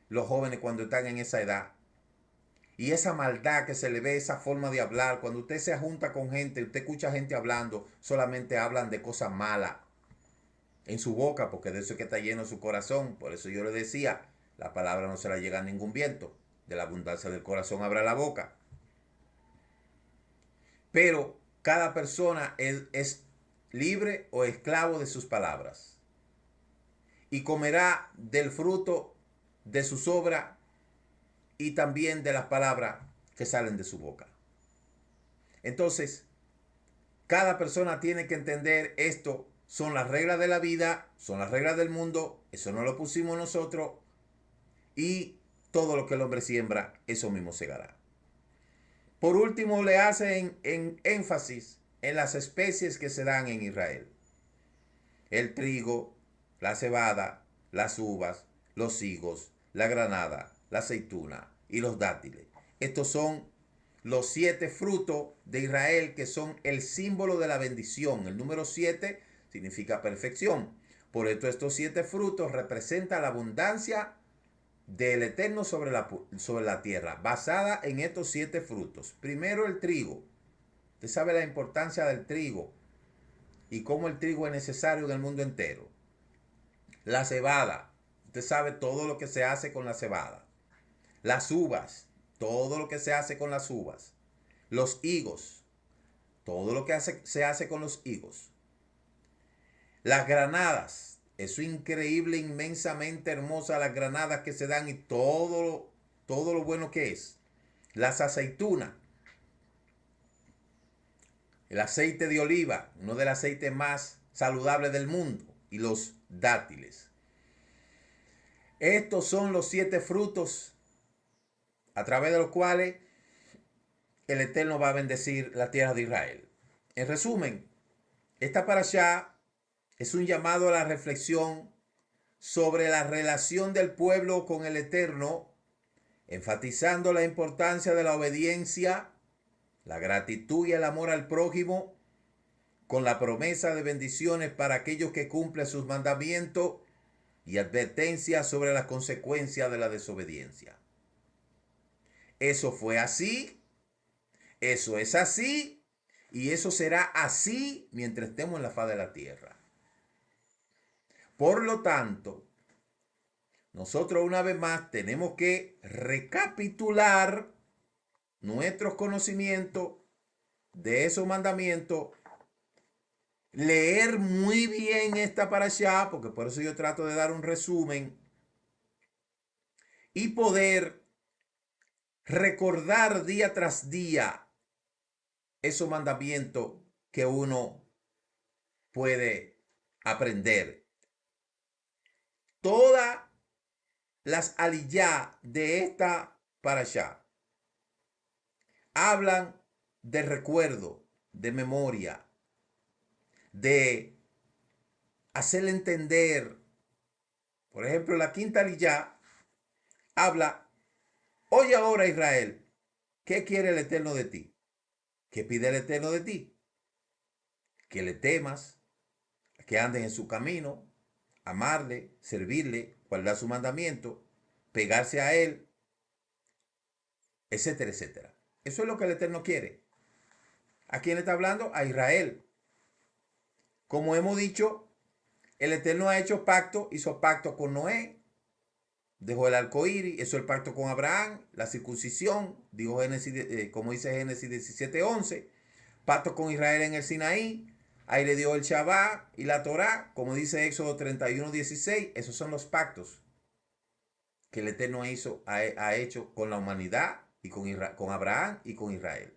los jóvenes cuando están en esa edad. Y esa maldad que se le ve, esa forma de hablar, cuando usted se junta con gente, usted escucha gente hablando, solamente hablan de cosas malas en su boca, porque de eso es que está lleno su corazón. Por eso yo le decía, la palabra no se la llega a ningún viento. De la abundancia del corazón abra la boca. Pero cada persona es libre o esclavo de sus palabras. Y comerá del fruto de sus obras y también de las palabras que salen de su boca. Entonces, cada persona tiene que entender esto. Son las reglas de la vida, son las reglas del mundo. Eso no lo pusimos nosotros. Y todo lo que el hombre siembra, eso mismo segará. Por último, le hacen énfasis en las especies que se dan en Israel. El trigo, la cebada, las uvas, los higos, la granada, la aceituna y los dátiles. Estos son los 7 frutos de Israel, que son el símbolo de la bendición. El número 7 significa perfección. Por esto estos 7 frutos representan la abundancia del Eterno sobre la tierra, basada en estos 7 frutos. Primero, el trigo. Usted sabe la importancia del trigo y cómo el trigo es necesario en el mundo entero. La cebada. Usted sabe todo lo que se hace con la cebada. Las uvas. Todo lo que se hace con las uvas. Los higos. Todo lo que se hace con los higos. Las granadas. Eso increíble, inmensamente hermosa, las granadas que se dan y todo lo bueno que es. Las aceitunas. El aceite de oliva, uno de los aceites más saludables del mundo. Y los dátiles. Estos son los 7 frutos a través de los cuales el Eterno va a bendecir la tierra de Israel. En resumen, esta parashá es un llamado a la reflexión sobre la relación del pueblo con el Eterno, enfatizando la importancia de la obediencia, la gratitud y el amor al prójimo, con la promesa de bendiciones para aquellos que cumplen sus mandamientos y advertencia sobre las consecuencias de la desobediencia. Eso fue así, eso es así y eso será así mientras estemos en la faz de la tierra. Por lo tanto, nosotros una vez más tenemos que recapitular nuestros conocimientos de esos mandamientos, leer muy bien esta parashá, porque por eso yo trato de dar un resumen, y poder recordar día tras día esos mandamientos que uno puede aprender. Todas las aliyá de esta parashá hablan de recuerdo, de memoria, de hacerle entender. Por ejemplo, la quinta aliyá habla: oye ahora, Israel, ¿qué quiere el Eterno de ti? ¿Qué pide el Eterno de ti? Que le temas, que andes en su camino, amarle, servirle, guardar su mandamiento, pegarse a él, etcétera, etcétera. Eso es lo que el Eterno quiere. ¿A quién está hablando? A Israel. Como hemos dicho, el Eterno ha hecho pacto, hizo pacto con Noé, dejó el arco iris, hizo el pacto con Abraham, la circuncisión, dijo Génesis, como dice Génesis 17:11, pacto con Israel en el Sinaí, ahí le dio el Shabbat y la Torá, como dice Éxodo 31:16. Esos son los pactos que el Eterno ha hecho con la humanidad y con Abraham y con Israel.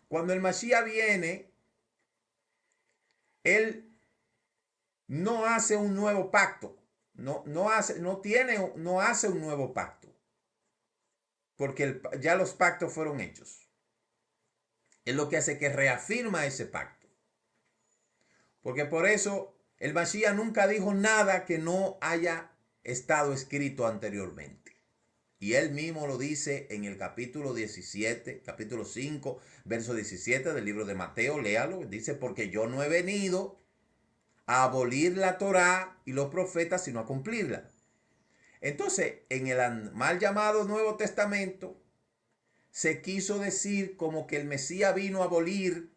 Cuando el Mashiach viene, él no hace un nuevo pacto, no hace un nuevo pacto, porque ya los pactos fueron hechos. Es lo que hace que reafirma ese pacto. Porque por eso el Mashiach nunca dijo nada que no haya estado escrito anteriormente. Y él mismo lo dice en el capítulo 17, capítulo 5, verso 17 del libro de Mateo. Léalo. Dice: porque yo no he venido a abolir la Torá y los profetas, sino a cumplirla. Entonces, en el mal llamado Nuevo Testamento, se quiso decir como que el Mesías vino a abolir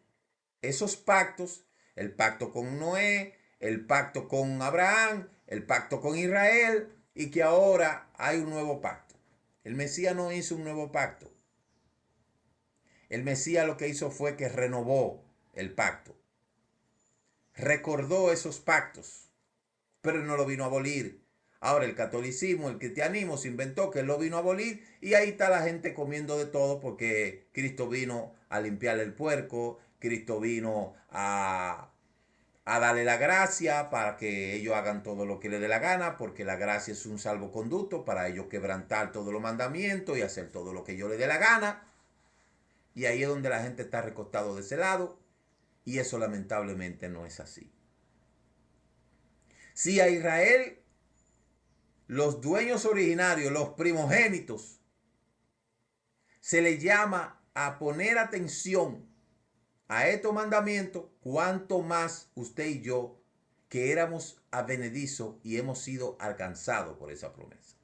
esos pactos, el pacto con Noé, el pacto con Abraham, el pacto con Israel, y que ahora hay un nuevo pacto. El Mesías no hizo un nuevo pacto. El Mesías lo que hizo fue que renovó el pacto. Recordó esos pactos, pero no lo vino a abolir. Ahora el catolicismo, el cristianismo se inventó que él lo vino a abolir, y ahí está la gente comiendo de todo porque Cristo vino a limpiarle el puerco, Cristo vino a darle la gracia para que ellos hagan todo lo que les dé la gana, porque la gracia es un salvoconducto para ellos quebrantar todos los mandamientos y hacer todo lo que ellos les dé la gana. Y ahí es donde la gente está recostado de ese lado, y eso lamentablemente no es así. Si a Israel, los dueños originarios, los primogénitos, se les llama a poner atención a estos mandamientos, cuanto más usted y yo, que éramos advenedizos y hemos sido alcanzados por esa promesa.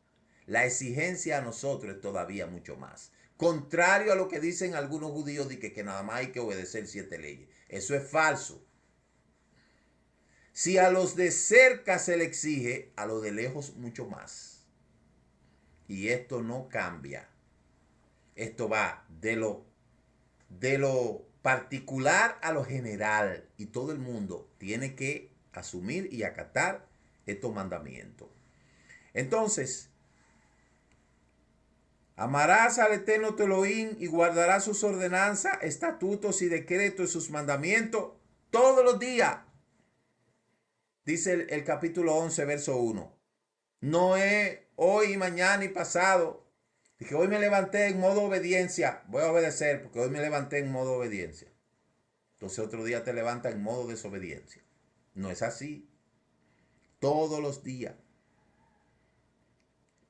La exigencia a nosotros es todavía mucho más. Contrario a lo que dicen algunos judíos de que nada más hay que obedecer 7 leyes. Eso es falso. Si a los de cerca se le exige, a los de lejos mucho más. Y esto no cambia. Esto va de lo particular a lo general, y todo el mundo tiene que asumir y acatar estos mandamientos. Entonces, amarás al Eterno tu Elohim y guardarás sus ordenanzas, estatutos y decretos y sus mandamientos todos los días. Dice el capítulo 11, verso 1. no es hoy, mañana y pasado. Y que hoy me levanté en modo obediencia, voy a obedecer porque hoy me levanté en modo obediencia. Entonces otro día te levantas en modo desobediencia. No es así. Todos los días.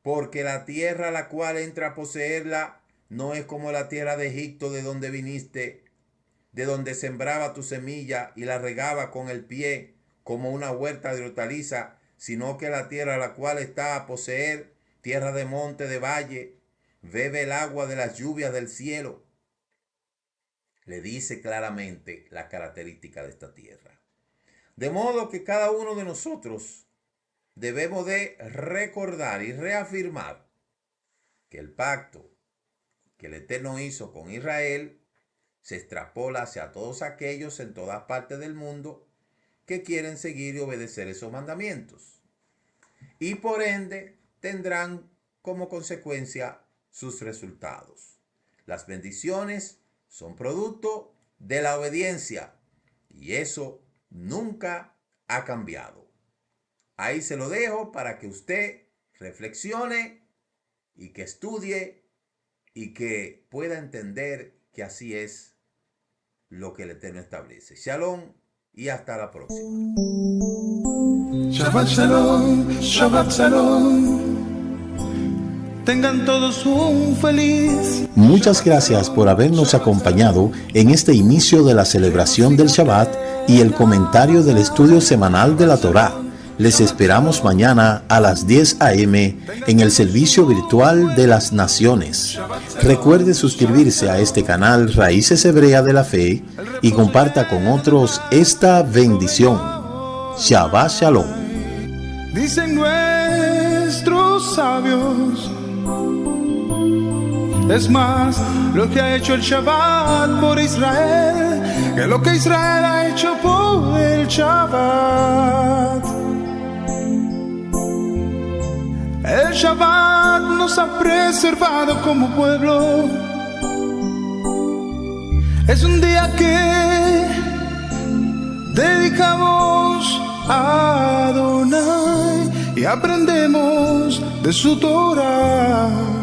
Porque la tierra a la cual entra a poseerla no es como la tierra de Egipto, de donde viniste, de donde sembraba tu semilla y la regaba con el pie como una huerta de hortaliza, sino que la tierra a la cual está a poseer, tierra de monte, de valle, bebe el agua de las lluvias del cielo. Le dice claramente la característica de esta tierra. De modo que cada uno de nosotros debemos de recordar y reafirmar que el pacto que el Eterno hizo con Israel se extrapola hacia todos aquellos en todas partes del mundo que quieren seguir y obedecer esos mandamientos. Y por ende tendrán como consecuencia sus resultados. Las bendiciones son producto de la obediencia y eso nunca ha cambiado. Ahí se lo dejo para que usted reflexione y que estudie y que pueda entender que así es lo que el Eterno establece. Shalom y hasta la próxima. Shabbat Shalom, Shabbat Shalom. Tengan todos un feliz. Muchas gracias por habernos acompañado en este inicio de la celebración del Shabbat y el comentario del estudio semanal de la Torá. Les esperamos mañana a las 10 a.m. en el servicio virtual de las naciones. Recuerde suscribirse a este canal Raíces Hebreas de la Fe y comparta con otros esta bendición. Shabbat Shalom. Dicen nuestros sabios, es más lo que ha hecho el Shabbat por Israel que lo que Israel ha hecho por el Shabbat. El Shabbat nos ha preservado como pueblo. Es un día que dedicamos a Adonai y aprendemos de su Torah.